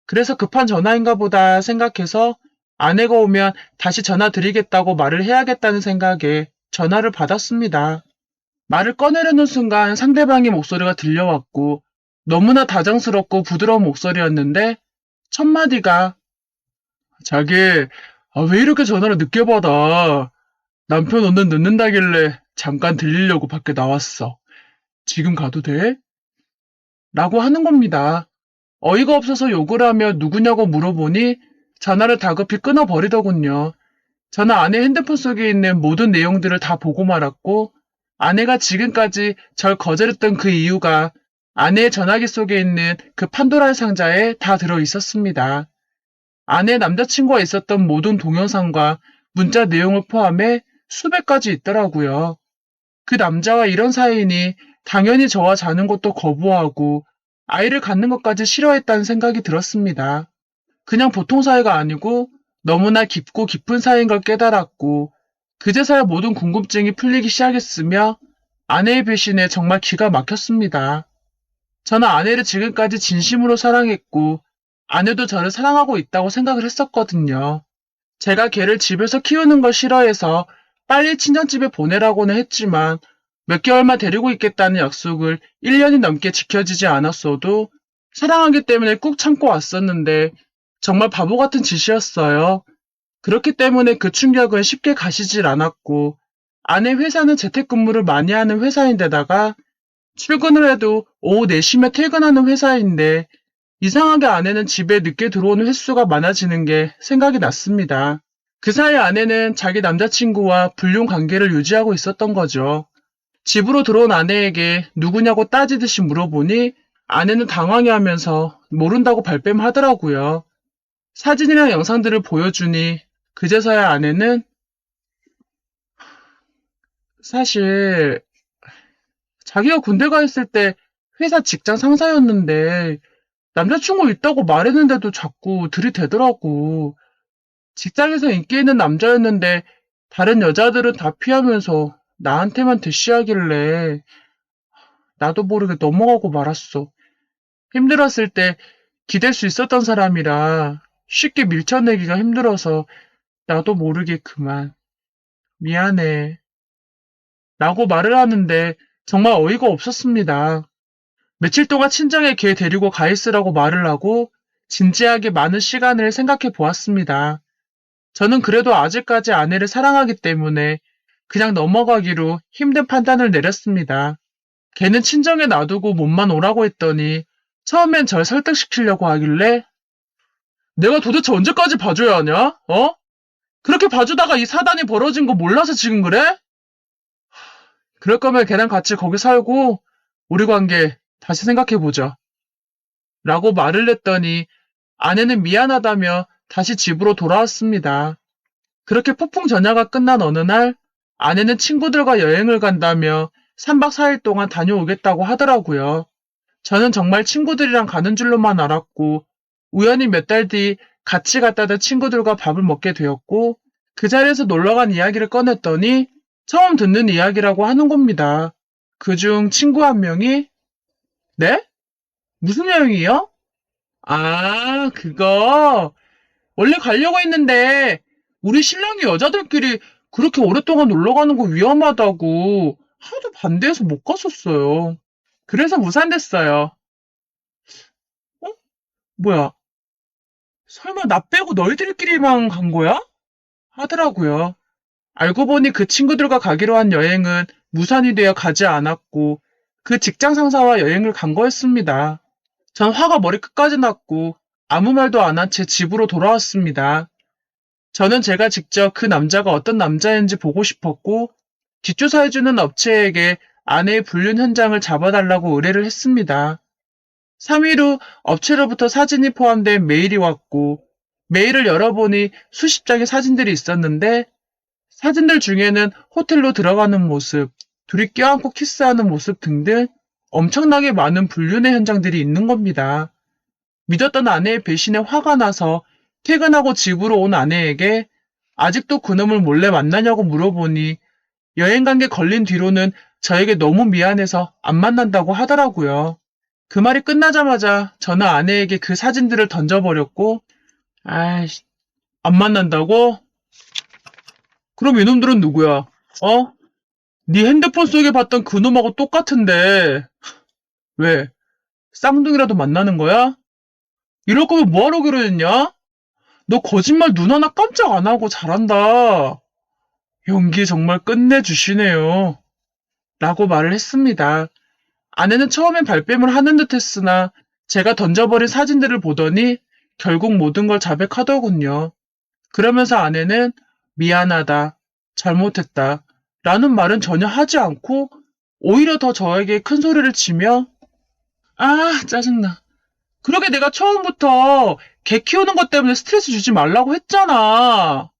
그래서 급한 전화인가 보다 생각해서 아내가 오면 다시 전화 드리겠다고 말을 해야겠다는 생각에 전화를 받았습니다. 말을 꺼내려는 순간 상대방의 목소리가 들려왔고 너무나 다정스럽고 부드러운 목소리였는데 첫 마디가 자기, 왜 이렇게 전화를 늦게 받아? 남편 오늘 늦는다길래 잠깐 들리려고 밖에 나왔어. 지금 가도 돼? 라고 하는 겁니다. 어이가 없어서 욕을 하며 누구냐고 물어보니 전화를 다급히 끊어버리더군요. 저는 아내 핸드폰 속에 있는 모든 내용들을 다 보고 말았고 아내가 지금까지 절 거절했던 그 이유가 아내의 전화기 속에 있는 그 판도라의 상자에 다 들어 있었습니다. 아내 남자친구와 있었던 모든 동영상과 문자 내용을 포함해 수백 가지 있더라고요. 그 남자와 이런 사이니 당연히 저와 자는 것도 거부하고 아이를 갖는 것까지 싫어했다는 생각이 들었습니다. 그냥 보통 사이가 아니고 너무나 깊고 깊은 사이인 걸 깨달았고 그제서야 모든 궁금증이 풀리기 시작했으며 아내의 배신에 정말 기가 막혔습니다. 저는 아내를 지금까지 진심으로 사랑했고 아내도 저를 사랑하고 있다고 생각을 했었거든요. 제가 걔를 집에서 키우는 걸 싫어해서 빨리 친정집에 보내라고는 했지만 몇 개월만 데리고 있겠다는 약속을 1년이 넘게 지켜지지 않았어도 사랑하기 때문에 꾹 참고 왔었는데 정말 바보 같은 짓이었어요. 그렇기 때문에 그 충격은 쉽게 가시질 않았고 아내 회사는 재택근무를 많이 하는 회사인데다가 출근을 해도 오후 4시면 퇴근하는 회사인데 이상하게 아내는 집에 늦게 들어오는 횟수가 많아지는 게 생각이 났습니다. 그 사이 아내는 자기 남자친구와 불륜 관계를 유지하고 있었던 거죠. 집으로 들어온 아내에게 누구냐고 따지듯이 물어보니 아내는 당황해하면서 모른다고 발뺌하더라고요. 사진이랑 영상들을 보여주니 그제서야 아내는 사실 자기가 군대 가 있을 때 회사 직장 상사였는데 남자친구 있다고 말했는데도 자꾸 들이대더라고. 직장에서 인기 있는 남자였는데 다른 여자들은 다 피하면서 나한테만 대시하길래 나도 모르게 넘어가고 말았어. 힘들었을 때 기댈 수 있었던 사람이라 쉽게 밀쳐내기가 힘들어서 나도 모르게 그만. 미안해. 라고 말을 하는데 정말 어이가 없었습니다. 며칠 동안 친정에 걔 데리고 가 있으라고 말을 하고 진지하게 많은 시간을 생각해 보았습니다. 저는 그래도 아직까지 아내를 사랑하기 때문에 그냥 넘어가기로 힘든 판단을 내렸습니다. 걔는 친정에 놔두고 몸만 오라고 했더니 처음엔 절 설득시키려고 하길래 내가 도대체 언제까지 봐줘야 하냐? 어? 그렇게 봐주다가 이 사단이 벌어진 거 몰라서 지금 그래? 그럴 거면 걔랑 같이 거기 살고 우리 관계 다시 생각해보자. 라고 말을 했더니 아내는 미안하다며 다시 집으로 돌아왔습니다. 그렇게 폭풍 전야가 끝난 어느 날 아내는 친구들과 여행을 간다며 3박 4일 동안 다녀오겠다고 하더라고요. 저는 정말 친구들이랑 가는 줄로만 알았고 우연히 몇 달 뒤 같이 갔다던 친구들과 밥을 먹게 되었고 그 자리에서 놀러간 이야기를 꺼냈더니 처음 듣는 이야기라고 하는 겁니다. 그중 친구 한 명이 네? 무슨 여행이요? 아, 그거 원래 가려고 했는데 우리 신랑이 여자들끼리 그렇게 오랫동안 놀러 가는 거 위험하다고 하도 반대해서 못 갔었어요. 그래서 무산됐어요. 어? 뭐야? 설마 나 빼고 너희들끼리만 간 거야? 하더라고요. 알고 보니 그 친구들과 가기로 한 여행은 무산이 되어 가지 않았고 그 직장 상사와 여행을 간 거였습니다. 전 화가 머리끝까지 났고 아무 말도 안 한 채 집으로 돌아왔습니다. 저는 제가 직접 그 남자가 어떤 남자인지 보고 싶었고 뒷조사해주는 업체에게 아내의 불륜 현장을 잡아달라고 의뢰를 했습니다. 3일 후 업체로부터 사진이 포함된 메일이 왔고 메일을 열어보니 수십 장의 사진들이 있었는데 사진들 중에는 호텔로 들어가는 모습, 둘이 껴안고 키스하는 모습 등등 엄청나게 많은 불륜의 현장들이 있는 겁니다. 믿었던 아내의 배신에 화가 나서 퇴근하고 집으로 온 아내에게 아직도 그놈을 몰래 만나냐고 물어보니 여행 간 게 걸린 뒤로는 저에게 너무 미안해서 안 만난다고 하더라고요. 그 말이 끝나자마자 저는 아내에게 그 사진들을 던져버렸고 아이씨, 안 만난다고? 그럼 이놈들은 누구야? 어? 네 핸드폰 속에 봤던 그놈하고 똑같은데 왜? 쌍둥이라도 만나는 거야? 이럴 거면 뭐하러 결혼했냐? 너 거짓말 눈 하나 깜짝 안 하고 잘한다. 연기 정말 끝내주시네요. 라고 말을 했습니다. 아내는 처음엔 발뺌을 하는 듯 했으나 제가 던져버린 사진들을 보더니 결국 모든 걸 자백하더군요. 그러면서 아내는 미안하다, 잘못했다 라는 말은 전혀 하지 않고 오히려 더 저에게 큰 소리를 치며 아, 짜증나. 그러게 내가 처음부터 개 키우는 것 때문에 스트레스 주지 말라고 했잖아.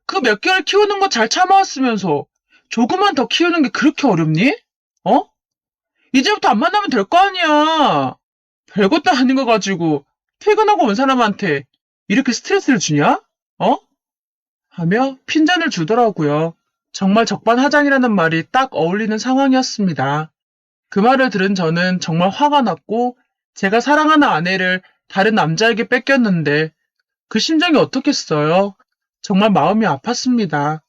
그 몇 개월 키우는 거 잘 참아왔으면서 조금만 더 키우는 게 그렇게 어렵니? 어? 이제부터 안 만나면 될 거 아니야. 별것도 아닌 거 가지고 퇴근하고 온 사람한테 이렇게 스트레스를 주냐? 어? 하며 핀잔을 주더라고요. 정말 적반하장이라는 말이 딱 어울리는 상황이었습니다. 그 말을 들은 저는 정말 화가 났고 제가 사랑하는 아내를 다른 남자에게 뺏겼는데 그 심정이 어떻겠어요? 정말 마음이 아팠습니다.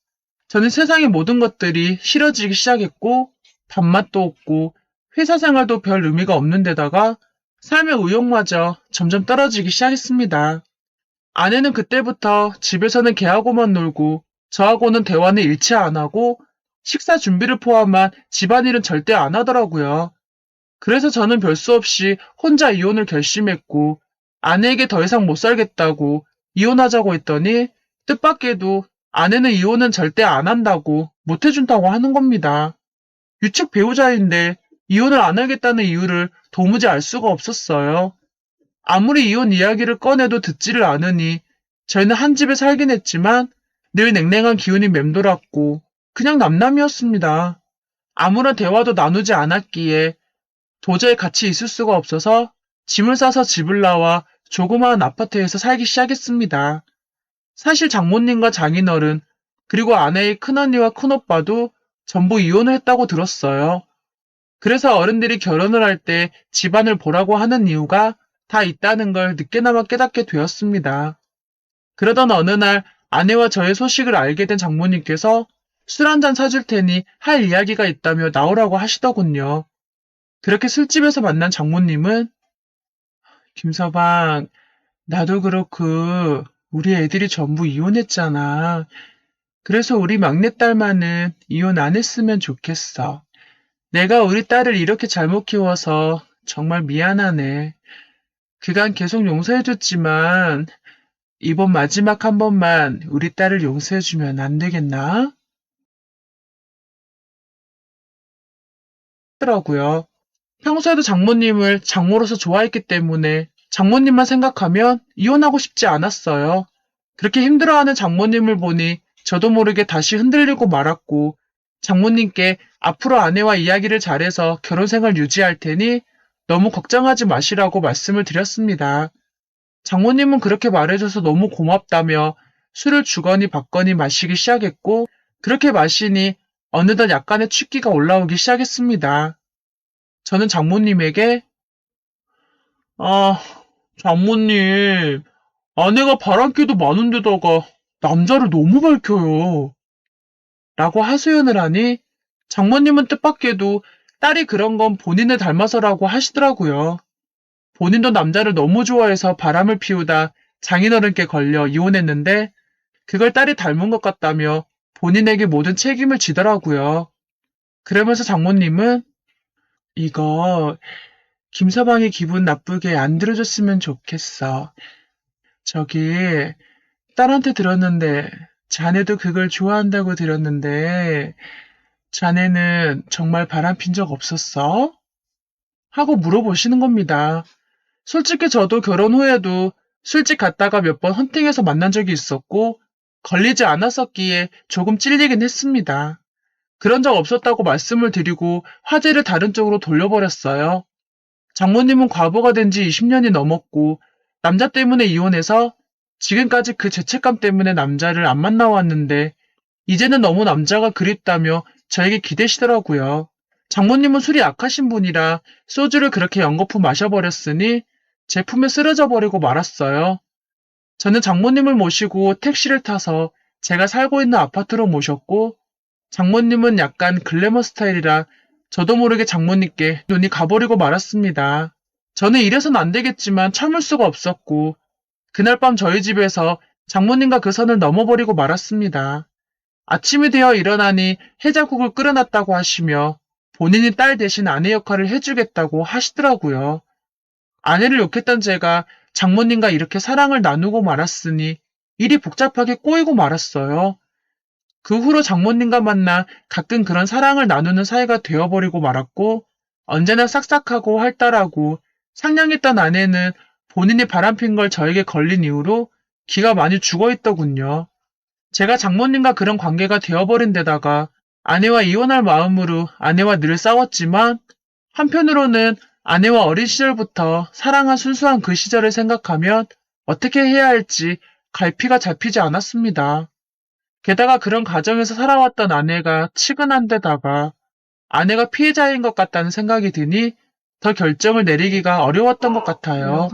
저는 세상의 모든 것들이 싫어지기 시작했고 밥맛도 없고 회사 생활도 별 의미가 없는 데다가 삶의 의욕마저 점점 떨어지기 시작했습니다. 아내는 그때부터 집에서는 걔하고만 놀고 저하고는 대화는 일치 안 하고 식사 준비를 포함한 집안일은 절대 안 하더라고요. 그래서 저는 별 수 없이 혼자 이혼을 결심했고 아내에게 더 이상 못 살겠다고 이혼하자고 했더니 뜻밖에도 아내는 이혼은 절대 안 한다고 못 해준다고 하는 겁니다. 유책 배우자인데 이혼을 안 하겠다는 이유를 도무지 알 수가 없었어요. 아무리 이혼 이야기를 꺼내도 듣지를 않으니 저희는 한 집에 살긴 했지만 늘 냉랭한 기운이 맴돌았고 그냥 남남이었습니다. 아무런 대화도 나누지 않았기에 도저히 같이 있을 수가 없어서 짐을 싸서 집을 나와 조그마한 아파트에서 살기 시작했습니다. 사실 장모님과 장인어른, 그리고 아내의 큰언니와 큰오빠도 전부 이혼을 했다고 들었어요. 그래서 어른들이 결혼을 할 때 집안을 보라고 하는 이유가 다 있다는 걸 늦게나마 깨닫게 되었습니다. 그러던 어느 날 아내와 저의 소식을 알게 된 장모님께서 술 한 잔 사줄 테니 할 이야기가 있다며 나오라고 하시더군요. 그렇게 술집에서 만난 장모님은 김서방, 나도 그렇고 우리 애들이 전부 이혼했잖아. 그래서 우리 막내딸만은 이혼 안 했으면 좋겠어. 내가 우리 딸을 이렇게 잘못 키워서 정말 미안하네. 그간 계속 용서해줬지만 이번 마지막 한 번만 우리 딸을 용서해주면 안 되겠나? 하더라고요. 평소에도 장모님을 장모로서 좋아했기 때문에 장모님만 생각하면 이혼하고 싶지 않았어요. 그렇게 힘들어하는 장모님을 보니 저도 모르게 다시 흔들리고 말았고 장모님께 앞으로 아내와 이야기를 잘해서 결혼 생활 유지할 테니 너무 걱정하지 마시라고 말씀을 드렸습니다. 장모님은 그렇게 말해줘서 너무 고맙다며 술을 주거니 받거니 마시기 시작했고 그렇게 마시니 어느덧 약간의 취기가 올라오기 시작했습니다. 저는 장모님에게 아, 장모님, 아내가 바람기도 많은데다가 남자를 너무 밝혀요. 라고 하소연을 하니 장모님은 뜻밖에도 딸이 그런 건 본인을 닮아서라고 하시더라고요. 본인도 남자를 너무 좋아해서 바람을 피우다 장인어른께 걸려 이혼했는데 그걸 딸이 닮은 것 같다며 본인에게 모든 책임을 지더라고요. 그러면서 장모님은 이거 김서방이 기분 나쁘게 안 들어줬으면 좋겠어. 저기 딸한테 들었는데 자네도 그걸 좋아한다고 들었는데 자네는 정말 바람핀 적 없었어? 하고 물어보시는 겁니다. 솔직히 저도 결혼 후에도 술집 갔다가 몇 번 헌팅해서 만난 적이 있었고 걸리지 않았었기에 조금 찔리긴 했습니다. 그런 적 없었다고 말씀을 드리고 화제를 다른 쪽으로 돌려버렸어요. 장모님은 과부가 된 지 20년이 넘었고 남자 때문에 이혼해서 지금까지 그 죄책감 때문에 남자를 안 만나왔는데 이제는 너무 남자가 그립다며 저에게 기대시더라고요. 장모님은 술이 약하신 분이라 소주를 그렇게 연거푸 마셔버렸으니 제품에 쓰러져 버리고 말았어요. 저는 장모님을 모시고 택시를 타서 제가 살고 있는 아파트로 모셨고 장모님은 약간 글래머 스타일이라 저도 모르게 장모님께 눈이 가버리고 말았습니다. 저는 이래선 안 되겠지만 참을 수가 없었고 그날 밤 저희 집에서 장모님과 그 선을 넘어버리고 말았습니다. 아침이 되어 일어나니 해장국을 끓여놨다고 하시며 본인이 딸 대신 아내 역할을 해주겠다고 하시더라고요. 아내를 욕했던 제가 장모님과 이렇게 사랑을 나누고 말았으니 일이 복잡하게 꼬이고 말았어요. 그 후로 장모님과 만나 가끔 그런 사랑을 나누는 사이가 되어버리고 말았고 언제나 싹싹하고 활달하고 상냥했던 아내는 본인이 바람핀 걸 저에게 걸린 이후로 기가 많이 죽어있더군요. 제가 장모님과 그런 관계가 되어버린 데다가 아내와 이혼할 마음으로 아내와 늘 싸웠지만 한편으로는 아내와 어린 시절부터 사랑한 순수한 그 시절을 생각하면 어떻게 해야 할지 갈피가 잡히지 않았습니다. 게다가 그런 가정에서 살아왔던 아내가 치근한 데다가 아내가 피해자인 것 같다는 생각이 드니 더 결정을 내리기가 어려웠던 것 같아요.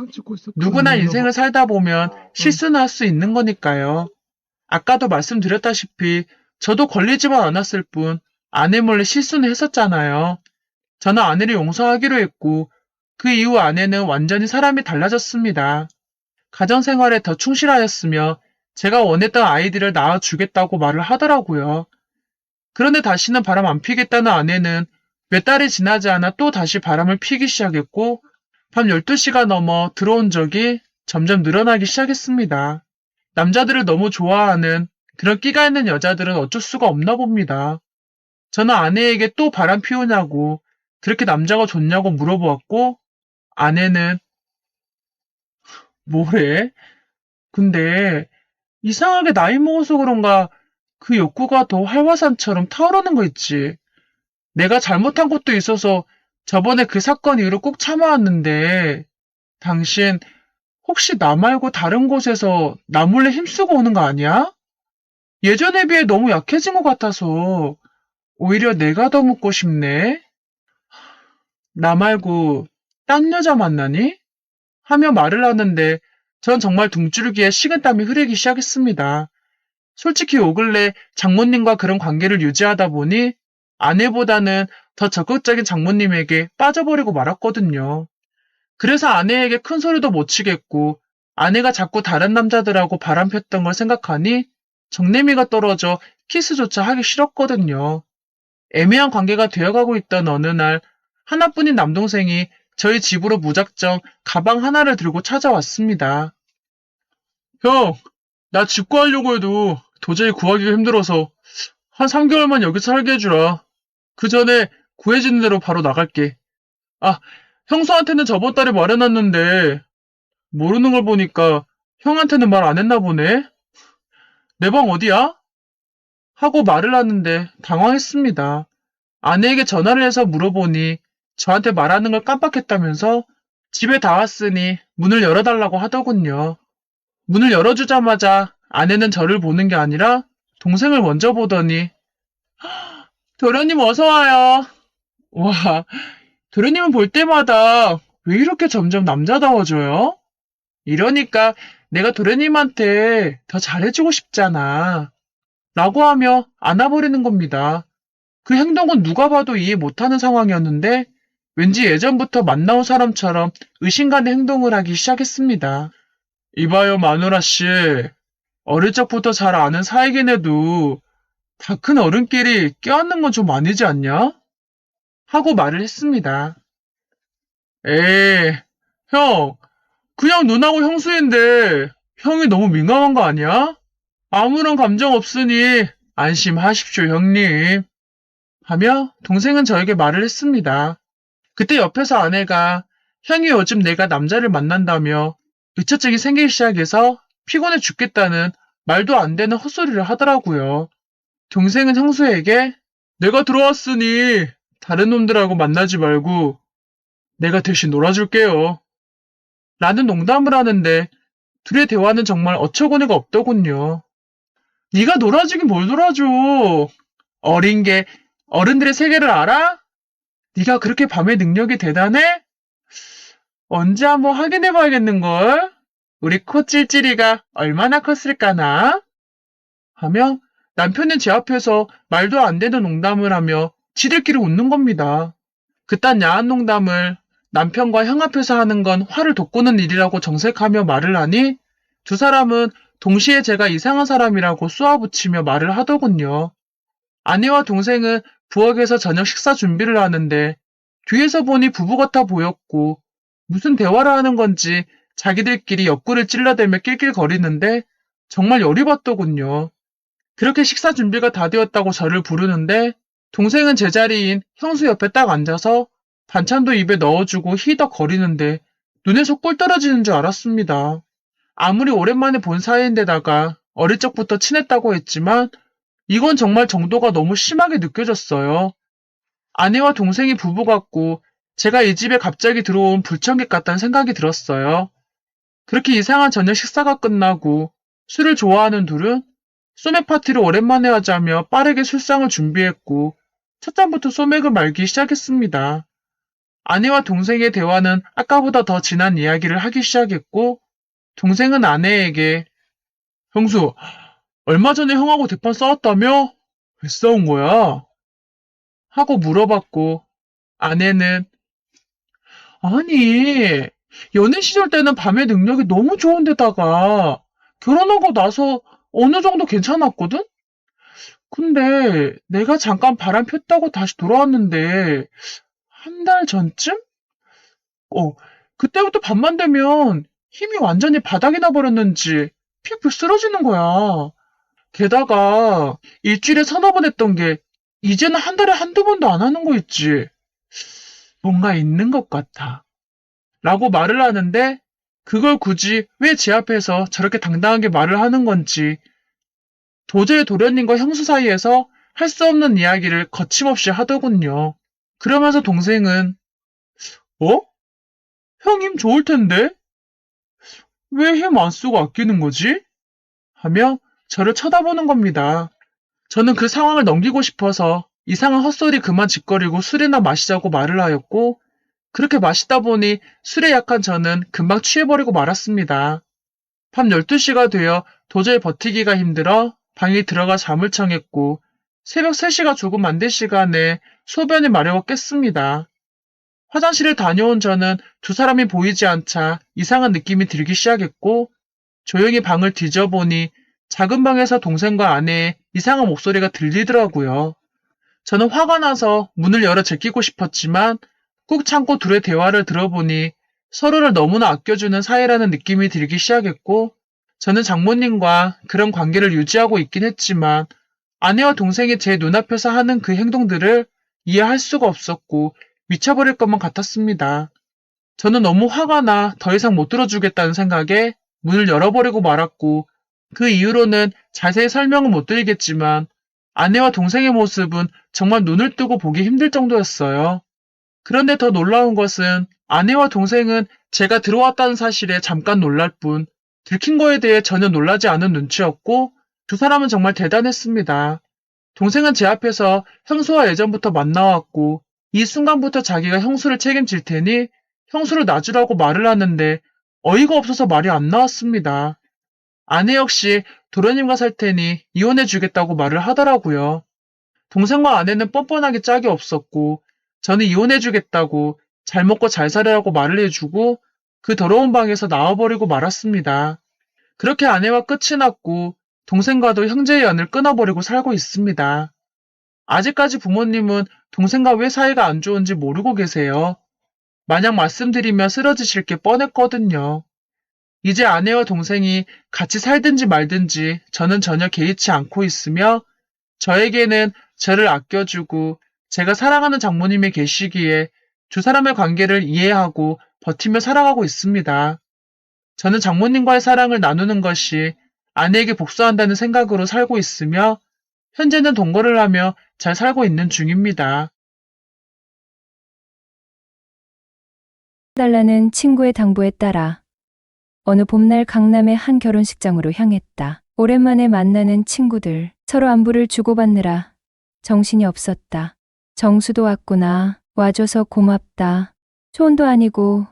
누구나 인생을 살다 보면 실수는 할 수 있는 거니까요. 아까도 말씀드렸다시피 저도 걸리지만 않았을 뿐 아내 몰래 실수는 했었잖아요. 저는 아내를 용서하기로 했고 그 이후 아내는 완전히 사람이 달라졌습니다. 가정생활에 더 충실하였으며 제가 원했던 아이들을 낳아주겠다고 말을 하더라고요. 그런데 다시는 바람 안 피겠다는 아내는 몇 달이 지나지 않아 또 다시 바람을 피기 시작했고 밤 12시가 넘어 들어온 적이 점점 늘어나기 시작했습니다. 남자들을 너무 좋아하는 그런 끼가 있는 여자들은 어쩔 수가 없나 봅니다. 저는 아내에게 또 바람 피우냐고 그렇게 남자가 좋냐고 물어보았고 아내는 뭐래? 근데 이상하게 나이 먹어서 그런가 그 욕구가 더 활화산처럼 타오르는 거 있지. 내가 잘못한 것도 있어서 저번에 그 사건 이후로 꼭 참아왔는데, 당신 혹시 나 말고 다른 곳에서 나 몰래 힘쓰고 오는 거 아니야? 예전에 비해 너무 약해진 것 같아서 오히려 내가 더 묻고 싶네. 나 말고 딴 여자 만나니? 하며 말을 하는데 전 정말 등줄기에 식은땀이 흐르기 시작했습니다. 솔직히 요 근래 장모님과 그런 관계를 유지하다 보니 아내보다는 더 적극적인 장모님에게 빠져버리고 말았거든요. 그래서 아내에게 큰 소리도 못 치겠고 아내가 자꾸 다른 남자들하고 바람 폈던 걸 생각하니 정내미가 떨어져 키스조차 하기 싫었거든요. 애매한 관계가 되어가고 있던 어느 날 하나뿐인 남동생이 저희 집으로 무작정 가방 하나를 들고 찾아왔습니다. 형, 나 집 구하려고 해도 도저히 구하기가 힘들어서 한 3개월만 여기 살게 해주라. 그 전에 구해지는 대로 바로 나갈게. 아, 형수한테는 저번 달에 말해놨는데 모르는 걸 보니까 형한테는 말 안 했나 보네. 내 방 어디야? 하고 말을 하는데 당황했습니다. 아내에게 전화를 해서 물어보니 저한테 말하는 걸 깜빡했다면서 집에 다 왔으니 문을 열어달라고 하더군요. 문을 열어주자마자 아내는 저를 보는 게 아니라 동생을 먼저 보더니 도련님 어서 와요. 와, 도련님은 볼 때마다 왜 이렇게 점점 남자다워져요? 이러니까 내가 도련님한테 더 잘해주고 싶잖아. 라고 하며 안아버리는 겁니다. 그 행동은 누가 봐도 이해 못하는 상황이었는데 왠지 예전부터 만나온 사람처럼 의심가는 행동을 하기 시작했습니다. 이봐요, 마누라 씨. 어릴 적부터 잘 아는 사이긴 해도 다 큰 어른끼리 껴안는 건 좀 아니지 않냐? 하고 말을 했습니다. 에이, 형, 그냥 누나고 형수인데 형이 너무 민감한 거 아니야? 아무런 감정 없으니 안심하십시오, 형님. 하며 동생은 저에게 말을 했습니다. 그때 옆에서 아내가 형이 요즘 내가 남자를 만난다며 의처증이 생기기 시작해서 피곤해 죽겠다는 말도 안 되는 헛소리를 하더라고요. 동생은 형수에게 내가 들어왔으니 다른 놈들하고 만나지 말고 내가 대신 놀아줄게요. 라는 농담을 하는데 둘의 대화는 정말 어처구니가 없더군요. 네가 놀아주긴 뭘 놀아줘. 어린 게 어른들의 세계를 알아? 네가 그렇게 밤의 능력이 대단해? 언제 한번 확인해봐야겠는걸? 우리 코 찔찔이가 얼마나 컸을까나? 하며 남편은 제 앞에서 말도 안 되는 농담을 하며 지들끼리 웃는 겁니다. 그딴 야한 농담을 남편과 형 앞에서 하는 건 화를 돋구는 일이라고 정색하며 말을 하니 두 사람은 동시에 제가 이상한 사람이라고 쏘아붙이며 말을 하더군요. 아내와 동생은 부엌에서 저녁 식사 준비를 하는데 뒤에서 보니 부부 같아 보였고 무슨 대화를 하는 건지 자기들끼리 옆구리를 찔러대며 낄낄거리는데 정말 열이 받더군요. 그렇게 식사 준비가 다 되었다고 저를 부르는데 동생은 제자리인 형수 옆에 딱 앉아서 반찬도 입에 넣어주고 히덕거리는데 눈에서 꿀 떨어지는 줄 알았습니다. 아무리 오랜만에 본 사이인데다가 어릴 적부터 친했다고 했지만 이건 정말 정도가 너무 심하게 느껴졌어요. 아내와 동생이 부부 같고 제가 이 집에 갑자기 들어온 불청객 같다는 생각이 들었어요. 그렇게 이상한 저녁 식사가 끝나고 술을 좋아하는 둘은 소맥 파티를 오랜만에 하자며 빠르게 술상을 준비했고 첫 잔부터 소맥을 말기 시작했습니다. 아내와 동생의 대화는 아까보다 더 진한 이야기를 하기 시작했고 동생은 아내에게 형수, 얼마 전에 형하고 대판 싸웠다며? 왜 싸운 거야? 하고 물어봤고 아내는 아니, 연애 시절 때는 밤의 능력이 너무 좋은데다가 결혼하고 나서 어느 정도 괜찮았거든? 근데 내가 잠깐 바람 폈다고 다시 돌아왔는데 한 달 전쯤? 어, 그때부터 밤만 되면 힘이 완전히 바닥이 나버렸는지 픽픽 쓰러지는 거야. 게다가 일주일에 서너 번 했던 게 이제는 한 달에 한두 번도 안 하는 거 있지. 뭔가 있는 것 같아. 라고 말을 하는데 그걸 굳이 왜 제 앞에서 저렇게 당당하게 말을 하는 건지 도저히 도련님과 형수 사이에서 할 수 없는 이야기를 거침없이 하더군요. 그러면서 동생은 어? 형 힘 좋을 텐데? 왜 힘 안 쓰고 아끼는 거지? 하며 저를 쳐다보는 겁니다. 저는 그 상황을 넘기고 싶어서 이상한 헛소리 그만 짓거리고 술이나 마시자고 말을 하였고, 그렇게 마시다 보니 술에 약한 저는 금방 취해버리고 말았습니다. 밤 12시가 되어 도저히 버티기가 힘들어 방에 들어가 잠을 청했고, 새벽 3시가 조금 안 될 시간에 소변이 마려워 깼습니다. 화장실을 다녀온 저는 두 사람이 보이지 않자 이상한 느낌이 들기 시작했고, 조용히 방을 뒤져보니 작은 방에서 동생과 아내의 이상한 목소리가 들리더라고요. 저는 화가 나서 문을 열어 제끼고 싶었지만 꾹 참고 둘의 대화를 들어보니 서로를 너무나 아껴주는 사이라는 느낌이 들기 시작했고, 저는 장모님과 그런 관계를 유지하고 있긴 했지만 아내와 동생이 제 눈앞에서 하는 그 행동들을 이해할 수가 없었고 미쳐버릴 것만 같았습니다. 저는 너무 화가 나 더 이상 못 들어주겠다는 생각에 문을 열어버리고 말았고, 그 이후로는 자세히 설명은 못 드리겠지만 아내와 동생의 모습은 정말 눈을 뜨고 보기 힘들 정도였어요. 그런데 더 놀라운 것은 아내와 동생은 제가 들어왔다는 사실에 잠깐 놀랄 뿐 들킨 거에 대해 전혀 놀라지 않은 눈치였고, 두 사람은 정말 대단했습니다. 동생은 제 앞에서 형수와 예전부터 만나왔고 이 순간부터 자기가 형수를 책임질 테니 형수를 놔주라고 말을 하는데 어이가 없어서 말이 안 나왔습니다. 아내 역시 도련님과 살 테니 이혼해 주겠다고 말을 하더라고요. 동생과 아내는 뻔뻔하게 짝이 없었고 저는 이혼해 주겠다고 잘 먹고 잘 살으라고 말을 해주고 그 더러운 방에서 나와버리고 말았습니다. 그렇게 아내와 끝이 났고 동생과도 형제의 연을 끊어버리고 살고 있습니다. 아직까지 부모님은 동생과 왜 사이가 안 좋은지 모르고 계세요. 만약 말씀드리면 쓰러지실 게 뻔했거든요. 이제 아내와 동생이 같이 살든지 말든지 저는 전혀 개의치 않고 있으며, 저에게는 저를 아껴주고 제가 사랑하는 장모님이 계시기에 두 사람의 관계를 이해하고 버티며 살아가고 있습니다. 저는 장모님과의 사랑을 나누는 것이 아내에게 복수한다는 생각으로 살고 있으며, 현재는 동거를 하며 잘 살고 있는 중입니다. 달라는 친구의 당부에 따라 어느 봄날 강남의 한 결혼식장으로 향했다. 오랜만에 만나는 친구들, 서로 안부를 주고받느라 정신이 없었다. 정수도 왔구나. 와줘서 고맙다. 초혼도 아니고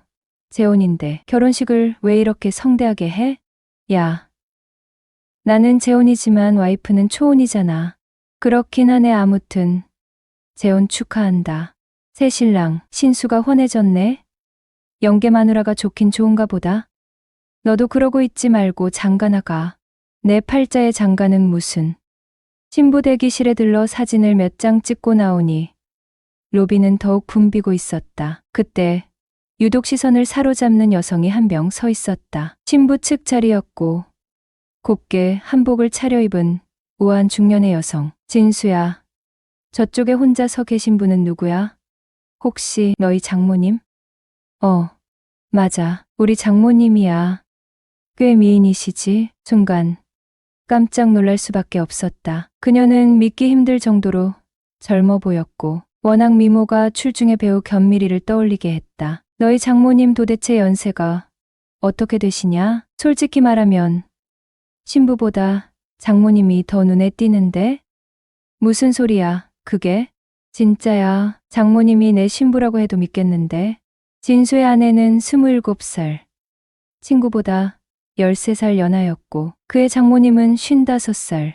재혼인데 결혼식을 왜 이렇게 성대하게 해? 야, 나는 재혼이지만 와이프는 초혼이잖아. 그렇긴 하네. 아무튼 재혼 축하한다. 새 신랑 신수가 훤해졌네. 영계 마누라가 좋긴 좋은가 보다. 너도 그러고 있지 말고 장가나가. 내 팔자의 장가는 무슨. 신부 대기실에 들러 사진을 몇 장 찍고 나오니 로비는 더욱 붐비고 있었다. 그때 유독 시선을 사로잡는 여성이 한 명 서 있었다. 신부 측 자리였고 곱게 한복을 차려입은 우아한 중년의 여성. 진수야, 저쪽에 혼자 서 계신 분은 누구야? 혹시 너희 장모님? 맞아. 우리 장모님이야. 꽤 미인이시지? 순간 깜짝 놀랄 수밖에 없었다. 그녀는 믿기 힘들 정도로 젊어 보였고 워낙 미모가 출중해 배우 견미리를 떠올리게 했다. 너희 장모님 도대체 연세가 어떻게 되시냐? 솔직히 말하면 신부보다 장모님이 더 눈에 띄는데? 무슨 소리야, 그게? 진짜야. 장모님이 내 신부라고 해도 믿겠는데. 진수의 아내는 27살. 친구보다 13살 연하였고 그의 장모님은 55살.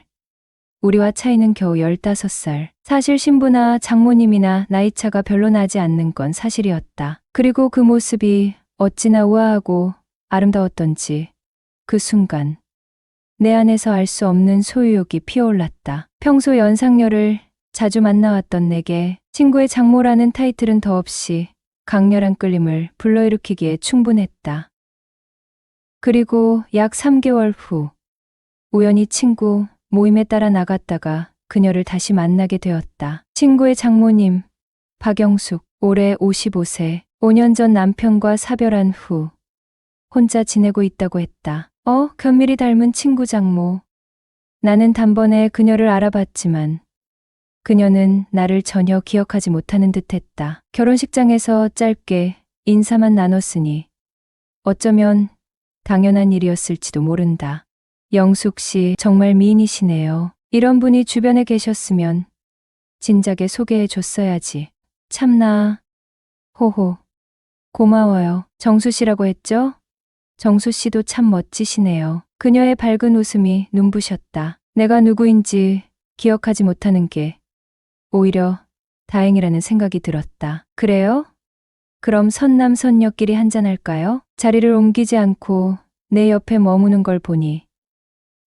우리와 차이는 겨우 15살. 사실 신부나 장모님이나 나이차가 별로 나지 않는 건 사실이었다. 그리고 그 모습이 어찌나 우아하고 아름다웠던지 그 순간 내 안에서 알 수 없는 소유욕이 피어올랐다. 평소 연상녀를 자주 만나왔던 내게 친구의 장모라는 타이틀은 더없이 강렬한 끌림을 불러일으키기에 충분했다. 그리고 약 3개월 후 우연히 친구 모임에 따라 나갔다가 그녀를 다시 만나게 되었다. 친구의 장모님 박영숙, 올해 55세, 5년 전 남편과 사별한 후 혼자 지내고 있다고 했다. 견밀히 닮은 친구 장모. 나는 단번에 그녀를 알아봤지만 그녀는 나를 전혀 기억하지 못하는 듯했다. 결혼식장에서 짧게 인사만 나눴으니 어쩌면 당연한 일이었을지도 모른다. 영숙 씨 정말 미인이시네요. 이런 분이 주변에 계셨으면 진작에 소개해 줬어야지. 참나. 호호. 고마워요. 정수 씨라고 했죠? 정수 씨도 참 멋지시네요. 그녀의 밝은 웃음이 눈부셨다. 내가 누구인지 기억하지 못하는 게 오히려 다행이라는 생각이 들었다. 그래요? 그럼 선남선녀끼리 한잔할까요? 자리를 옮기지 않고 내 옆에 머무는 걸 보니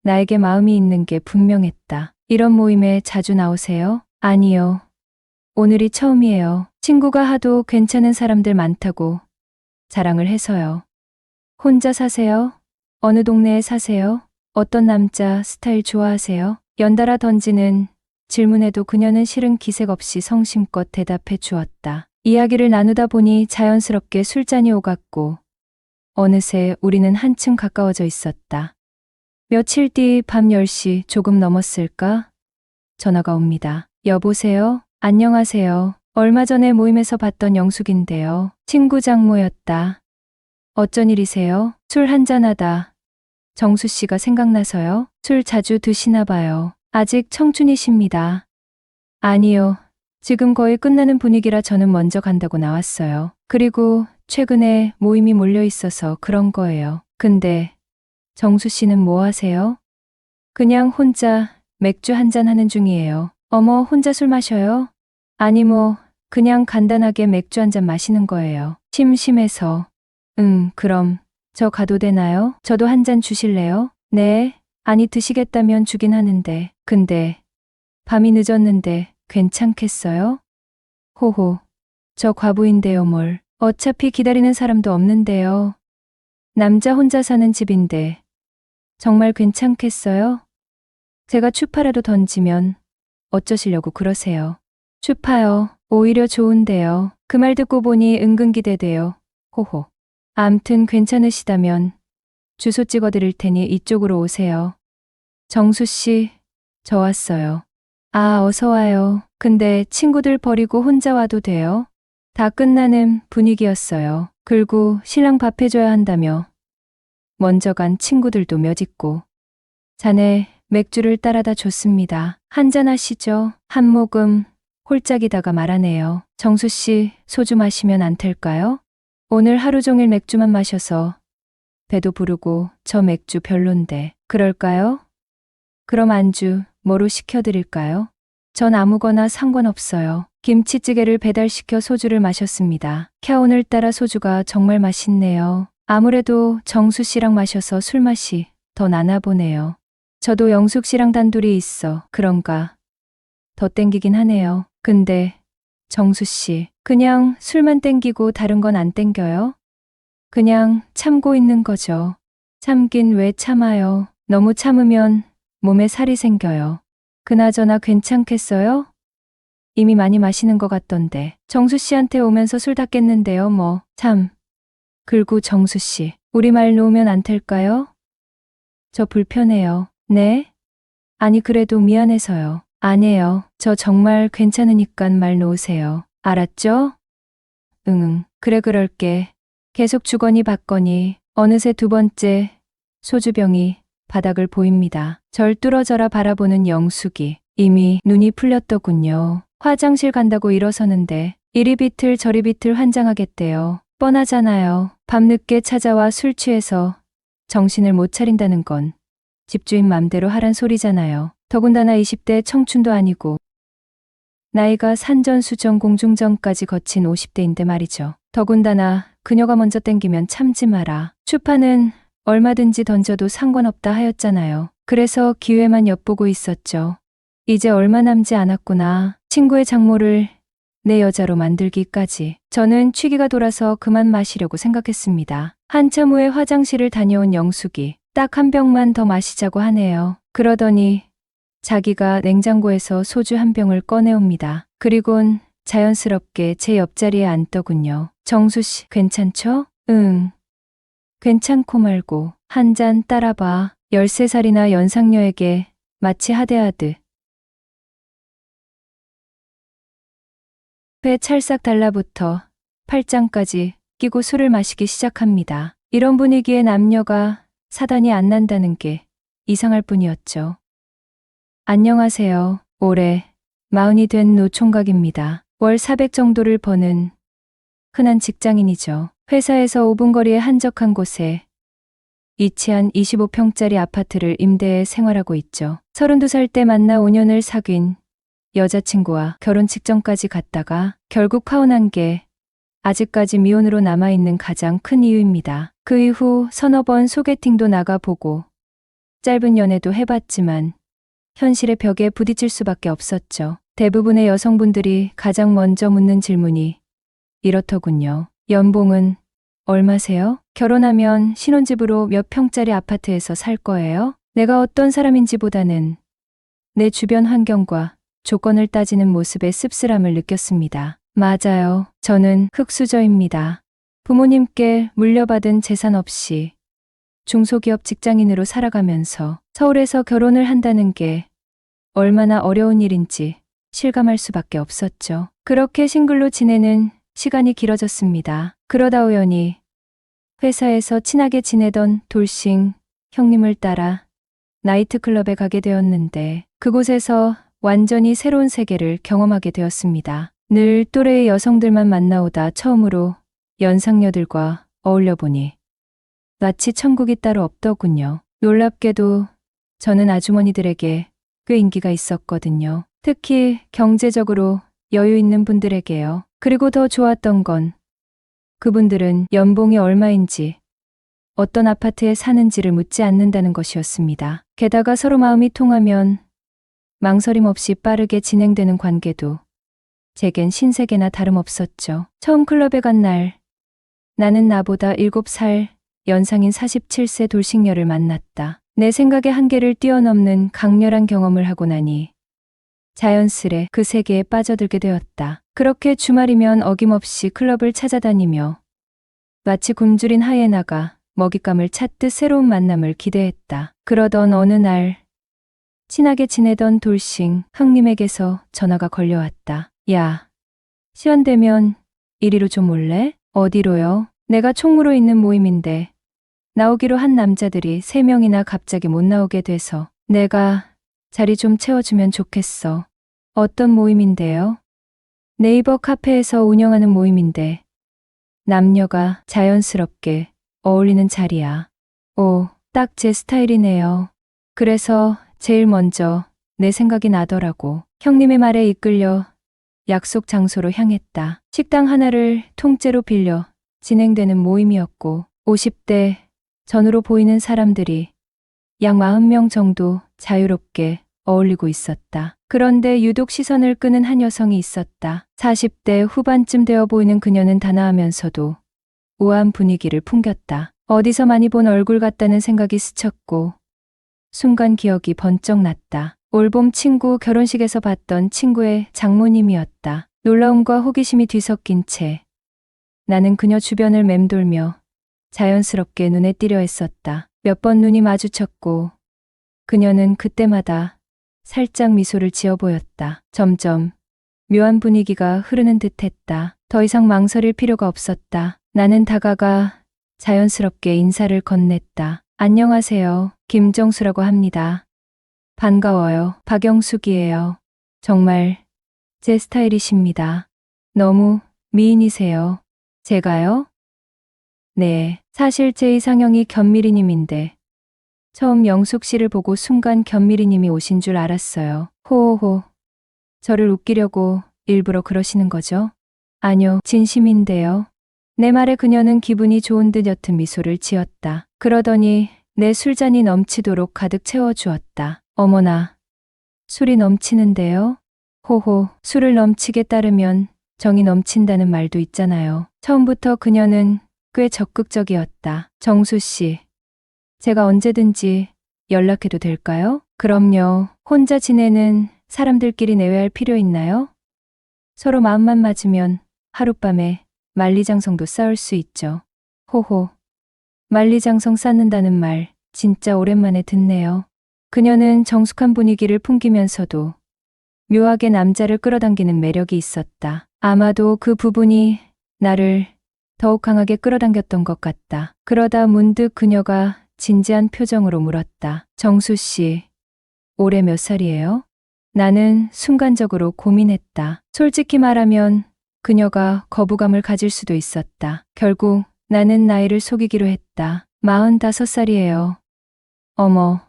나에게 마음이 있는 게 분명했다. 이런 모임에 자주 나오세요? 아니요. 오늘이 처음이에요. 친구가 하도 괜찮은 사람들 많다고 자랑을 해서요. 혼자 사세요? 어느 동네에 사세요? 어떤 남자 스타일 좋아하세요? 연달아 던지는 질문에도 그녀는 실은 기색 없이 성심껏 대답해 주었다. 이야기를 나누다 보니 자연스럽게 술잔이 오갔고 어느새 우리는 한층 가까워져 있었다. 며칠 뒤 밤 10시 조금 넘었을까? 전화가 옵니다. 여보세요? 안녕하세요. 얼마 전에 모임에서 봤던 영숙인데요. 친구 장모였다. 어쩐 일이세요? 술 한잔하다 정수 씨가 생각나서요. 술 자주 드시나 봐요. 아직 청춘이십니다. 아니요. 지금 거의 끝나는 분위기라 저는 먼저 간다고 나왔어요. 그리고 최근에 모임이 몰려 있어서 그런 거예요. 근데 정수 씨는 뭐 하세요? 그냥 혼자 맥주 한잔 하는 중이에요. 어머, 혼자 술 마셔요? 아니 그냥 간단하게 맥주 한잔 마시는 거예요. 심심해서. 그럼 저 가도 되나요? 저도 한 잔 주실래요? 네. 아니 드시겠다면 주긴 하는데. 근데 밤이 늦었는데 괜찮겠어요? 호호. 저 과부인데요 뭘. 어차피 기다리는 사람도 없는데요. 남자 혼자 사는 집인데 정말 괜찮겠어요? 제가 추파라도 던지면 어쩌시려고 그러세요? 추파요. 오히려 좋은데요. 그 말 듣고 보니 은근 기대돼요. 호호. 암튼 괜찮으시다면 주소 찍어드릴 테니 이쪽으로 오세요. 정수 씨, 저 왔어요. 아, 어서 와요. 근데 친구들 버리고 혼자 와도 돼요? 다 끝나는 분위기였어요. 그리고 신랑 밥 해줘야 한다며 먼저 간 친구들도 몇 있고. 자네 맥주를 따라다 줬습니다. 한잔 하시죠. 한 모금 홀짝이다가 말하네요. 정수 씨, 소주 마시면 안 될까요? 오늘 하루 종일 맥주만 마셔서 배도 부르고 저 맥주 별론데. 그럴까요? 그럼 안주 뭐로 시켜드릴까요? 전 아무거나 상관없어요. 김치찌개를 배달시켜 소주를 마셨습니다. 오늘따라 소주가 정말 맛있네요. 아무래도 정수 씨랑 마셔서 술맛이 더 나나 보네요. 저도 영숙 씨랑 단둘이 있어 그런가 더 땡기긴 하네요. 근데 정수 씨, 그냥 술만 땡기고 다른 건 안 땡겨요? 그냥 참고 있는 거죠. 참긴 왜 참아요. 너무 참으면 몸에 살이 생겨요. 그나저나 괜찮겠어요? 이미 많이 마시는 것 같던데. 정수 씨한테 오면서 술 다 깼는데요 참. 그리고 정수 씨, 우리 말 놓으면 안 될까요? 저 불편해요. 네? 아니 그래도 미안해서요. 안 해요. 저 정말 괜찮으니깐 말 놓으세요. 알았죠? 응, 그래 그럴게. 계속 주거니 받거니 어느새 두 번째 소주병이 바닥을 보입니다. 절 뚫어져라 바라보는 영숙이 이미 눈이 풀렸더군요. 화장실 간다고 일어서는데 이리 비틀 저리 비틀 환장하겠대요. 뻔하잖아요. 밤늦게 찾아와 술 취해서 정신을 못 차린다는 건 집주인 맘대로 하란 소리잖아요. 더군다나 20대 청춘도 아니고 나이가 산전수전 공중전까지 거친 50대인데 말이죠. 더군다나 그녀가 먼저 땡기면 참지 마라. 추파는 얼마든지 던져도 상관없다 하였잖아요. 그래서 기회만 엿보고 있었죠. 이제 얼마 남지 않았구나. 친구의 장모를 내 여자로 만들기까지. 저는 취기가 돌아서 그만 마시려고 생각했습니다. 한참 후에 화장실을 다녀온 영숙이 딱 한 병만 더 마시자고 하네요. 그러더니 자기가 냉장고에서 소주 한 병을 꺼내옵니다. 그리곤 자연스럽게 제 옆자리에 앉더군요. 정수 씨, 괜찮죠? 응. 괜찮고 말고 한 잔 따라봐. 13살이나 연상녀에게 마치 하대하듯 배 찰싹 달라붙어 팔짱까지 끼고 술을 마시기 시작합니다. 이런 분위기에 남녀가 사단이 안 난다는 게 이상할 뿐이었죠. 안녕하세요. 올해 40이 된 노총각입니다. 월 400 정도를 버는 흔한 직장인이죠. 회사에서 5분 거리의 한적한 곳에 이치한 25평짜리 아파트를 임대해 생활하고 있죠. 32살 때 만나 5년을 사귄 여자친구와 결혼 직전까지 갔다가 결국 파혼한 게 아직까지 미혼으로 남아있는 가장 큰 이유입니다. 그 이후 서너 번 소개팅도 나가보고 짧은 연애도 해봤지만 현실의 벽에 부딪힐 수밖에 없었죠. 대부분의 여성분들이 가장 먼저 묻는 질문이 이렇더군요. 연봉은 얼마세요? 결혼하면 신혼집으로 몇 평짜리 아파트에서 살 거예요? 내가 어떤 사람인지보다는 내 주변 환경과 조건을 따지는 모습에 씁쓸함을 느꼈습니다. 맞아요. 저는 흙수저입니다. 부모님께 물려받은 재산 없이 중소기업 직장인으로 살아가면서 서울에서 결혼을 한다는 게 얼마나 어려운 일인지 실감할 수밖에 없었죠. 그렇게 싱글로 지내는 시간이 길어졌습니다. 그러다 우연히 회사에서 친하게 지내던 돌싱 형님을 따라 나이트클럽에 가게 되었는데 그곳에서 완전히 새로운 세계를 경험하게 되었습니다. 늘 또래의 여성들만 만나오다 처음으로 연상녀들과 어울려 보니 마치 천국이 따로 없더군요. 놀랍게도 저는 아주머니들에게 꽤 인기가 있었거든요. 특히 경제적으로 여유 있는 분들에게요. 그리고 더 좋았던 건 그분들은 연봉이 얼마인지 어떤 아파트에 사는지를 묻지 않는다는 것이었습니다. 게다가 서로 마음이 통하면 망설임 없이 빠르게 진행되는 관계도 제겐 신세계나 다름없었죠. 처음 클럽에 간 날 나는 나보다 7살 연상인 47세 돌싱녀를 만났다. 내 생각의 한계를 뛰어넘는 강렬한 경험을 하고 나니 자연스레 그 세계에 빠져들게 되었다. 그렇게 주말이면 어김없이 클럽을 찾아다니며 마치 굶주린 하이에나가 먹잇감을 찾듯 새로운 만남을 기대했다. 그러던 어느 날 친하게 지내던 돌싱 형님에게서 전화가 걸려왔다. 야, 시간 되면 이리로 좀 올래? 어디로요? 내가 총무로 있는 모임인데 나오기로 한 남자들이 3명이나 갑자기 못 나오게 돼서 내가 자리 좀 채워주면 좋겠어. 어떤 모임인데요? 네이버 카페에서 운영하는 모임인데 남녀가 자연스럽게 어울리는 자리야. 오, 딱 제 스타일이네요. 그래서 제일 먼저 내 생각이 나더라고. 형님의 말에 이끌려 약속 장소로 향했다. 식당 하나를 통째로 빌려 진행되는 모임이었고 50대 전후로 보이는 사람들이 약 40명 정도 자유롭게 어울리고 있었다. 그런데 유독 시선을 끄는 한 여성이 있었다. 40대 후반쯤 되어 보이는 그녀는 단아하면서도 우아한 분위기를 풍겼다. 어디서 많이 본 얼굴 같다는 생각이 스쳤고 순간 기억이 번쩍 났다. 올봄 친구 결혼식에서 봤던 친구의 장모님이었다. 놀라움과 호기심이 뒤섞인 채 나는 그녀 주변을 맴돌며 자연스럽게 눈에 띄려 했었다. 몇 번 눈이 마주쳤고 그녀는 그때마다 살짝 미소를 지어 보였다. 점점 묘한 분위기가 흐르는 듯했다. 더 이상 망설일 필요가 없었다. 나는 다가가 자연스럽게 인사를 건넸다. 안녕하세요. 김정수라고 합니다. 반가워요. 박영숙이에요. 정말 제 스타일이십니다. 너무 미인이세요. 제가요? 네, 사실 제 이상형이 견미리님인데 처음 영숙 씨를 보고 순간 견미리님이 오신 줄 알았어요. 호호호. 저를 웃기려고 일부러 그러시는 거죠? 아니요, 진심인데요. 내 말에 그녀는 기분이 좋은 듯 옅은 미소를 지었다. 그러더니 내 술잔이 넘치도록 가득 채워주었다. 어머나, 술이 넘치는데요? 호호, 술을 넘치게 따르면 정이 넘친다는 말도 있잖아요. 처음부터 그녀는 꽤 적극적이었다. 정수 씨, 제가 언제든지 연락해도 될까요? 그럼요. 혼자 지내는 사람들끼리 내외할 필요 있나요? 서로 마음만 맞으면 하룻밤에 만리장성도 쌓을 수 있죠. 호호. 만리장성 쌓는다는 말 진짜 오랜만에 듣네요. 그녀는 정숙한 분위기를 풍기면서도 묘하게 남자를 끌어당기는 매력이 있었다. 아마도 그 부분이 나를 더욱 강하게 끌어당겼던 것 같다. 그러다 문득 그녀가 진지한 표정으로 물었다. 정수 씨, 올해 몇 살이에요? 나는 순간적으로 고민했다. 솔직히 말하면 그녀가 거부감을 가질 수도 있었다. 결국 나는 나이를 속이기로 했다. 45살이에요. 어머,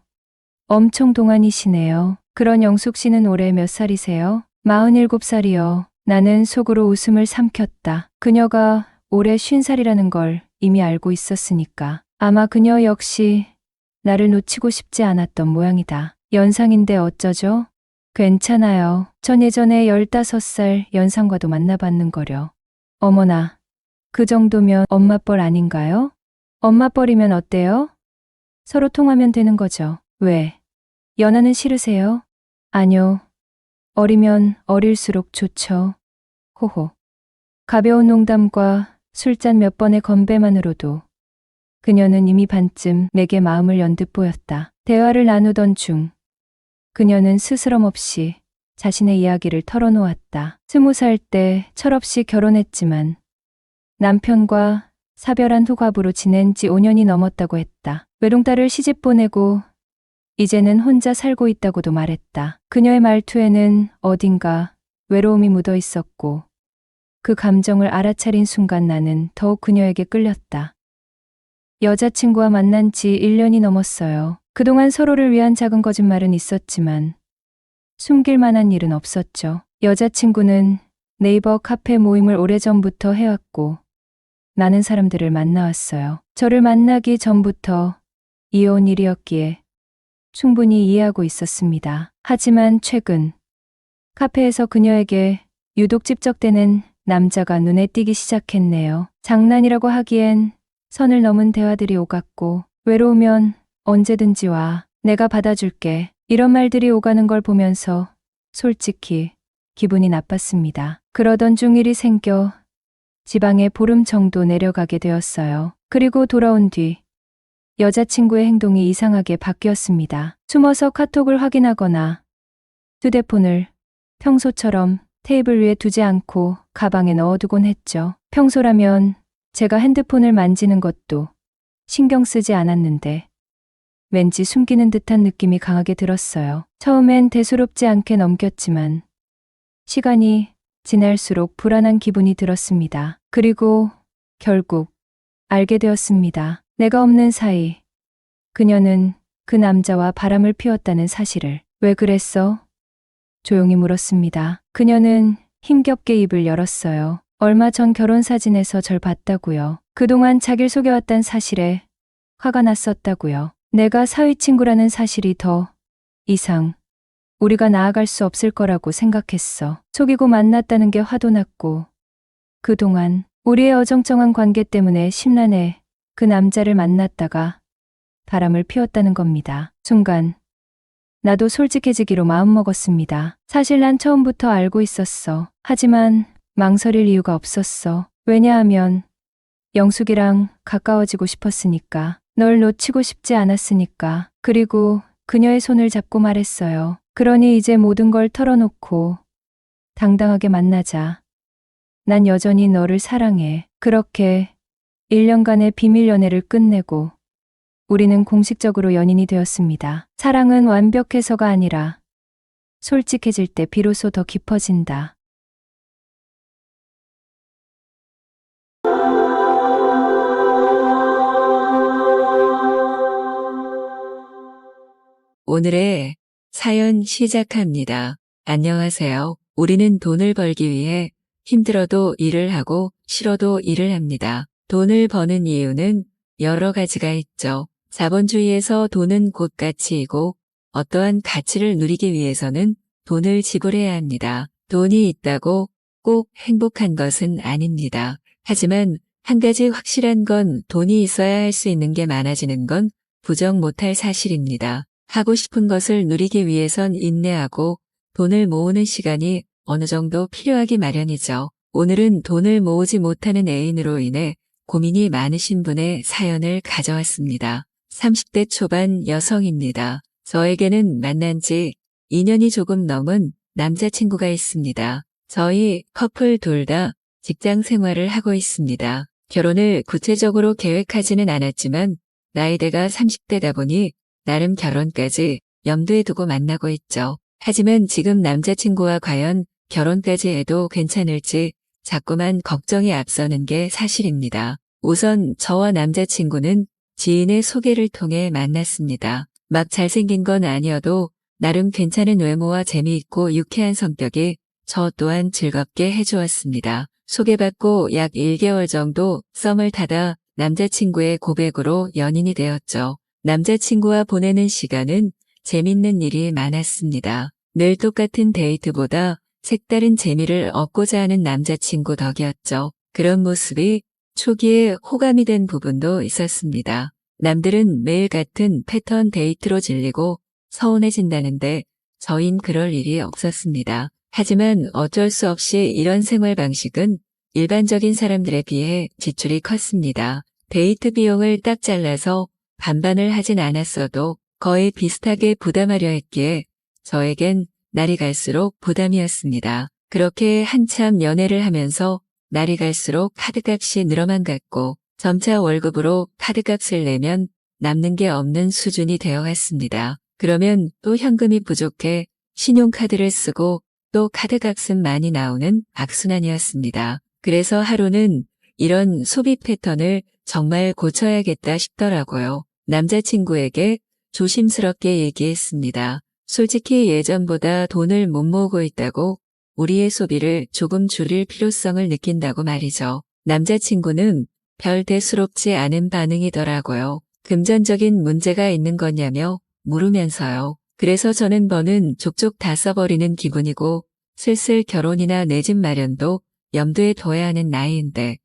엄청 동안이시네요. 그런 영숙 씨는 올해 몇 살이세요? 47살이요. 나는 속으로 웃음을 삼켰다. 그녀가 올해 50살이라는 걸 이미 알고 있었으니까. 아마 그녀 역시 나를 놓치고 싶지 않았던 모양이다. 연상인데 어쩌죠? 괜찮아요. 전 예전에 15살 연상과도 만나봤는거려. 어머나, 그 정도면 엄마뻘 아닌가요? 엄마뻘이면 어때요? 서로 통하면 되는 거죠. 왜? 연하는 싫으세요? 아니요. 어리면 어릴수록 좋죠. 호호. 가벼운 농담과 술잔 몇 번의 건배만으로도 그녀는 이미 반쯤 내게 마음을 연 듯 보였다. 대화를 나누던 중 그녀는 스스럼 없이 자신의 이야기를 털어놓았다. 20살 때 철없이 결혼했지만 남편과 사별한 후갑으로 지낸 지 5년이 넘었다고 했다. 외동딸을 시집 보내고 이제는 혼자 살고 있다고도 말했다. 그녀의 말투에는 어딘가 외로움이 묻어 있었고 그 감정을 알아차린 순간 나는 더욱 그녀에게 끌렸다. 여자친구와 만난 지 1년이 넘었어요. 그동안 서로를 위한 작은 거짓말은 있었지만 숨길 만한 일은 없었죠. 여자친구는 네이버 카페 모임을 오래전부터 해왔고 많은 사람들을 만나왔어요. 저를 만나기 전부터 이어온 일이었기에 충분히 이해하고 있었습니다. 하지만 최근 카페에서 그녀에게 유독 찝적대는 남자가 눈에 띄기 시작했네요. 장난이라고 하기엔 선을 넘은 대화들이 오갔고 외로우면 언제든지 와. 내가 받아줄게. 이런 말들이 오가는 걸 보면서 솔직히 기분이 나빴습니다. 그러던 중 일이 생겨 지방에 보름 정도 내려가게 되었어요. 그리고 돌아온 뒤 여자친구의 행동이 이상하게 바뀌었습니다. 숨어서 카톡을 확인하거나 휴대폰을 평소처럼 테이블 위에 두지 않고 가방에 넣어두곤 했죠. 평소라면 제가 핸드폰을 만지는 것도 신경 쓰지 않았는데 왠지 숨기는 듯한 느낌이 강하게 들었어요. 처음엔 대수롭지 않게 넘겼지만 시간이 지날수록 불안한 기분이 들었습니다. 그리고 결국 알게 되었습니다. 내가 없는 사이 그녀는 그 남자와 바람을 피웠다는 사실을. 왜 그랬어? 조용히 물었습니다. 그녀는 힘겹게 입을 열었어요. 얼마 전 결혼 사진에서 절 봤다고요. 그동안 자기를 속여왔단 사실에 화가 났었다고요. 내가 사위 친구라는 사실이 더 이상 우리가 나아갈 수 없을 거라고 생각했어. 속이고 만났다는 게 화도 났고 그동안 우리의 어정쩡한 관계 때문에 심란해 그 남자를 만났다가 바람을 피웠다는 겁니다. 순간 나도 솔직해지기로 마음먹었습니다. 사실 난 처음부터 알고 있었어. 하지만 망설일 이유가 없었어. 왜냐하면 영숙이랑 가까워지고 싶었으니까. 널 놓치고 싶지 않았으니까. 그리고 그녀의 손을 잡고 말했어요. 그러니 이제 모든 걸 털어놓고 당당하게 만나자. 난 여전히 너를 사랑해. 그렇게 1년간의 비밀 연애를 끝내고 우리는 공식적으로 연인이 되었습니다. 사랑은 완벽해서가 아니라 솔직해질 때 비로소 더 깊어진다. 오늘의 사연 시작합니다. 안녕하세요. 우리는 돈을 벌기 위해 힘들어도 일을 하고 싫어도 일을 합니다. 돈을 버는 이유는 여러 가지가 있죠. 자본주의에서 돈은 곧 가치이고 어떠한 가치를 누리기 위해서는 돈을 지불해야 합니다. 돈이 있다고 꼭 행복한 것은 아닙니다. 하지만 한 가지 확실한 건 돈이 있어야 할 수 있는 게 많아지는 건 부정 못할 사실입니다. 하고 싶은 것을 누리기 위해선 인내하고 돈을 모으는 시간이 어느 정도 필요하기 마련이죠. 오늘은 돈을 모으지 못하는 애인으로 인해 고민이 많으신 분의 사연을 가져왔습니다. 30대 초반 여성입니다. 저에게는 만난 지 2년이 조금 넘은 남자친구가 있습니다. 저희 커플 둘 다 직장 생활을 하고 있습니다. 결혼을 구체적으로 계획하지는 않았지만 나이대가 30대다 보니 나름 결혼까지 염두에 두고 만나고 있죠. 하지만 지금 남자친구와 과연 결혼까지 해도 괜찮을지 자꾸만 걱정이 앞서는 게 사실입니다. 우선 저와 남자친구는 지인의 소개를 통해 만났습니다. 막 잘생긴 건 아니어도 나름 괜찮은 외모와 재미있고 유쾌한 성격이 저 또한 즐겁게 해주었습니다. 소개받고 약 1개월 정도 썸을 타다 남자친구의 고백으로 연인이 되었죠. 남자친구와 보내는 시간은 재밌는 일이 많았습니다. 늘 똑같은 데이트보다 색다른 재미를 얻고자 하는 남자친구 덕이었죠. 그런 모습이 초기에 호감이 된 부분도 있었습니다. 남들은 매일 같은 패턴 데이트로 질리고 서운해진다는데 저흰 그럴 일이 없었습니다. 하지만 어쩔 수 없이 이런 생활 방식은 일반적인 사람들에 비해 지출이 컸습니다. 데이트 비용을 딱 잘라서 반반을 하진 않았어도 거의 비슷하게 부담하려 했기에 저에겐 날이 갈수록 부담이었습니다. 그렇게 한참 연애를 하면서 날이 갈수록 카드값이 늘어만 갔고 점차 월급으로 카드값을 내면 남는 게 없는 수준이 되어갔습니다. 그러면 또 현금이 부족해 신용카드를 쓰고 또 카드값은 많이 나오는 악순환이었습니다. 그래서 하루는 이런 소비 패턴을 정말 고쳐야겠다 싶더라고요. 남자친구에게 조심스럽게 얘기했습니다. 솔직히 예전보다 돈을 못 모으고 있다고 우리의 소비를 조금 줄일 필요성을 느낀다고 말이죠. 남자친구는 별 대수롭지 않은 반응이더라고요. 금전적인 문제가 있는 거냐며 물으면서요. 그래서 저는 버는 족족 다 써버리는 기분이고 슬슬 결혼이나 내 집 마련도 염두에 둬야 하는 나이인데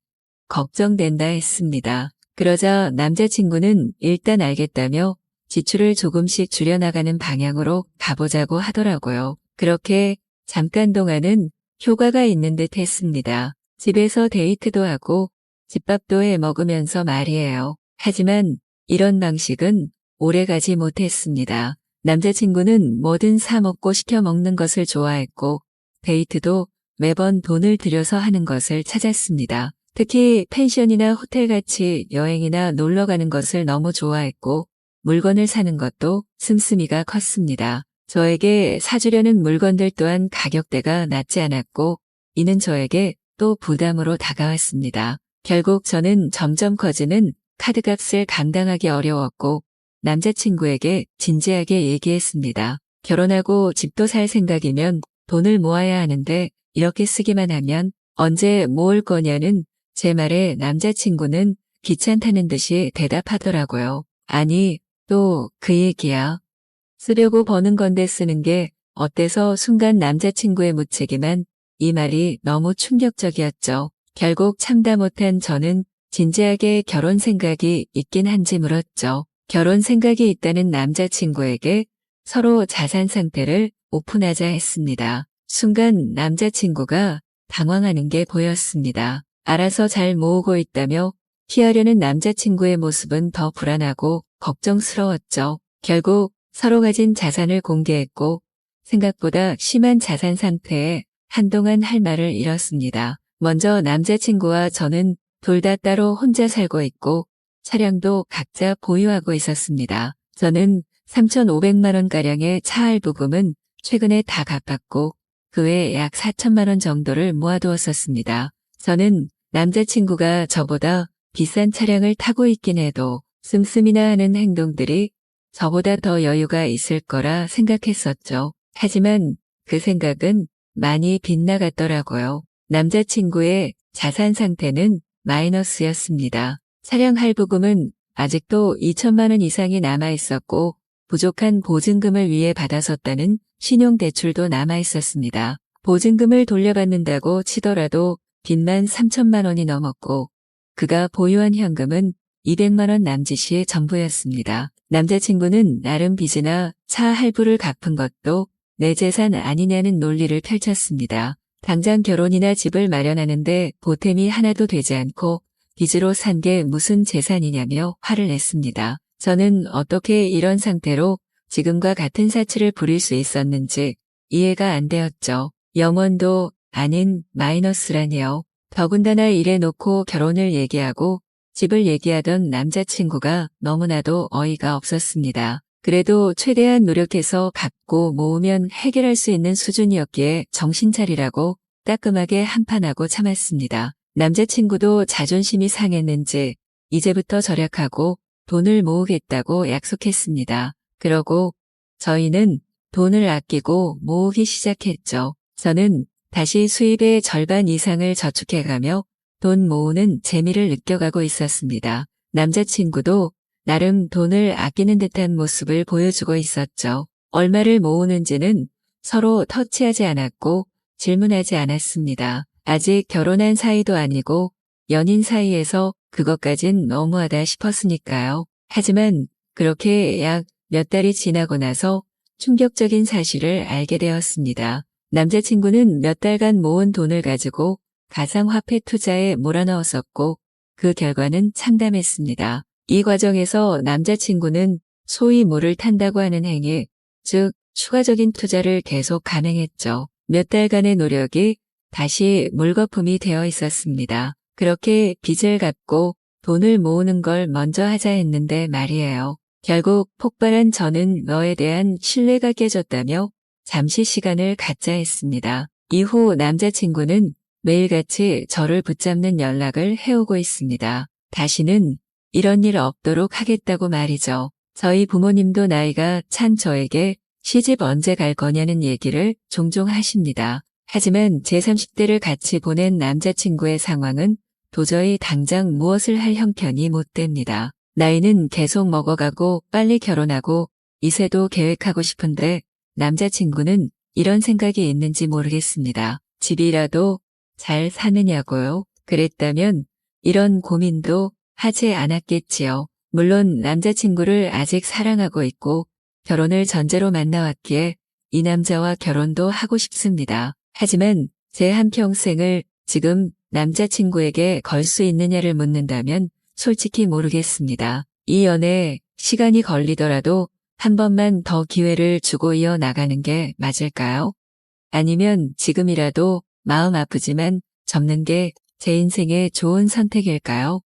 걱정된다 했습니다. 그러자 남자친구는 일단 알겠다며 지출을 조금씩 줄여나가는 방향으로 가보자고 하더라고요. 그렇게 잠깐 동안은 효과가 있는 듯 했습니다. 집에서 데이트도 하고 집밥도 해 먹으면서 말이에요. 하지만 이런 방식은 오래가지 못했습니다. 남자친구는 뭐든 사 먹고 시켜 먹는 것을 좋아했고 데이트도 매번 돈을 들여서 하는 것을 찾았습니다. 특히 펜션이나 호텔같이 여행이나 놀러 가는 것을 너무 좋아했고 물건을 사는 것도 씀씀이가 컸습니다. 저에게 사주려는 물건들 또한 가격대가 낮지 않았고 이는 저에게 또 부담으로 다가왔습니다. 결국 저는 점점 커지는 카드값을 감당하기 어려웠고 남자친구에게 진지하게 얘기했습니다. 결혼하고 집도 살 생각이면 돈을 모아야 하는데 이렇게 쓰기만 하면 언제 모을 거냐는 제 말에 남자친구는 귀찮다는 듯이 대답하더라고요. 아니, 또 그 얘기야. 쓰려고 버는 건데 쓰는 게 어때서 순간 남자친구의 무책임한 이 말이 너무 충격적이었죠. 결국 참다 못한 저는 진지하게 결혼 생각이 있긴 한지 물었죠. 결혼 생각이 있다는 남자친구에게 서로 자산 상태를 오픈하자 했습니다. 순간 남자친구가 당황하는 게 보였습니다. 알아서 잘 모으고 있다며 피하려는 남자친구의 모습은 더 불안하고 걱정스러웠죠. 결국 서로 가진 자산을 공개했고 생각보다 심한 자산 상태에 한동안 할 말을 잃었습니다. 먼저 남자친구와 저는 둘 다 따로 혼자 살고 있고 차량도 각자 보유하고 있었습니다. 저는 3,500만 원가량의 차 할부금은 최근에 다 갚았고 그 외에 약 4천만 원 정도를 모아두었었습니다. 저는 남자친구가 저보다 비싼 차량을 타고 있긴 해도 씀씀이나 하는 행동들이 저보다 더 여유가 있을 거라 생각했었죠. 하지만 그 생각은 많이 빗나갔더라고요. 남자친구의 자산 상태는 마이너스였습니다. 차량 할부금은 아직도 2천만 원 이상이 남아 있었고 부족한 보증금을 위해 받았었다는 신용대출도 남아 있었습니다. 보증금을 돌려받는다고 치더라도 빚만 3천만 원이 넘었고 그가 보유한 현금은 200만 원 남짓이 전부였습니다. 남자친구는 나름 빚이나 차 할부를 갚은 것도 내 재산 아니냐는 논리를 펼쳤습니다. 당장 결혼이나 집을 마련하는데 보탬이 하나도 되지 않고 빚으로 산 게 무슨 재산이냐며 화를 냈습니다. 저는 어떻게 이런 상태로 지금과 같은 사치를 부릴 수 있었는지 이해가 안 되었죠. 영원도 아닌 마이너스라니요. 더군다나 이래 놓고 결혼을 얘기하고 집을 얘기하던 남자친구가 너무나도 어이가 없었습니다. 그래도 최대한 노력해서 갚고 모으면 해결할 수 있는 수준이었기에 정신 차리라고 따끔하게 한판하고 참았습니다. 남자친구도 자존심이 상했는지 이제부터 절약하고 돈을 모으겠다고 약속했습니다. 그러고 저희는 돈을 아끼고 모으기 시작했죠. 저는 다시 수입의 절반 이상을 저축해가며 돈 모으는 재미를 느껴가고 있었습니다. 남자친구도 나름 돈을 아끼는 듯한 모습을 보여주고 있었죠. 얼마를 모으는지는 서로 터치하지 않았고 질문하지 않았습니다. 아직 결혼한 사이도 아니고 연인 사이에서 그것까진 너무하다 싶었으니까요. 하지만 그렇게 약 몇 달이 지나고 나서 충격적인 사실을 알게 되었습니다. 남자친구는 몇 달간 모은 돈을 가지고 가상화폐 투자에 몰아넣었었고 그 결과는 참담했습니다. 이 과정에서 남자친구는 소위 물을 탄다고 하는 행위, 즉 추가적인 투자를 계속 감행했죠. 몇 달간의 노력이 다시 물거품이 되어 있었습니다. 그렇게 빚을 갚고 돈을 모으는 걸 먼저 하자 했는데 말이에요. 결국 폭발한 저는 너에 대한 신뢰가 깨졌다며 잠시 시간을 갖자 했습니다. 이후 남자친구는 매일같이 저를 붙잡는 연락을 해오고 있습니다. 다시는 이런 일 없도록 하겠다고 말이죠. 저희 부모님도 나이가 찬 저에게 시집 언제 갈 거냐는 얘기를 종종 하십니다. 하지만 제 30대를 같이 보낸 남자친구의 상황은 도저히 당장 무엇을 할 형편이 못 됩니다. 나이는 계속 먹어가고 빨리 결혼하고 이세도 계획하고 싶은데 남자친구는 이런 생각이 있는지 모르겠습니다. 집이라도 잘 사느냐고요? 그랬다면 이런 고민도 하지 않았겠지요. 물론 남자친구를 아직 사랑하고 있고 결혼을 전제로 만나왔기에 이 남자와 결혼도 하고 싶습니다. 하지만 제 한평생을 지금 남자친구에게 걸 수 있느냐를 묻는다면 솔직히 모르겠습니다. 이 연애에 시간이 걸리더라도 한 번만 더 기회를 주고 이어나가는 게 맞을까요? 아니면 지금이라도 마음 아프지만 접는 게 제 인생의 좋은 선택일까요?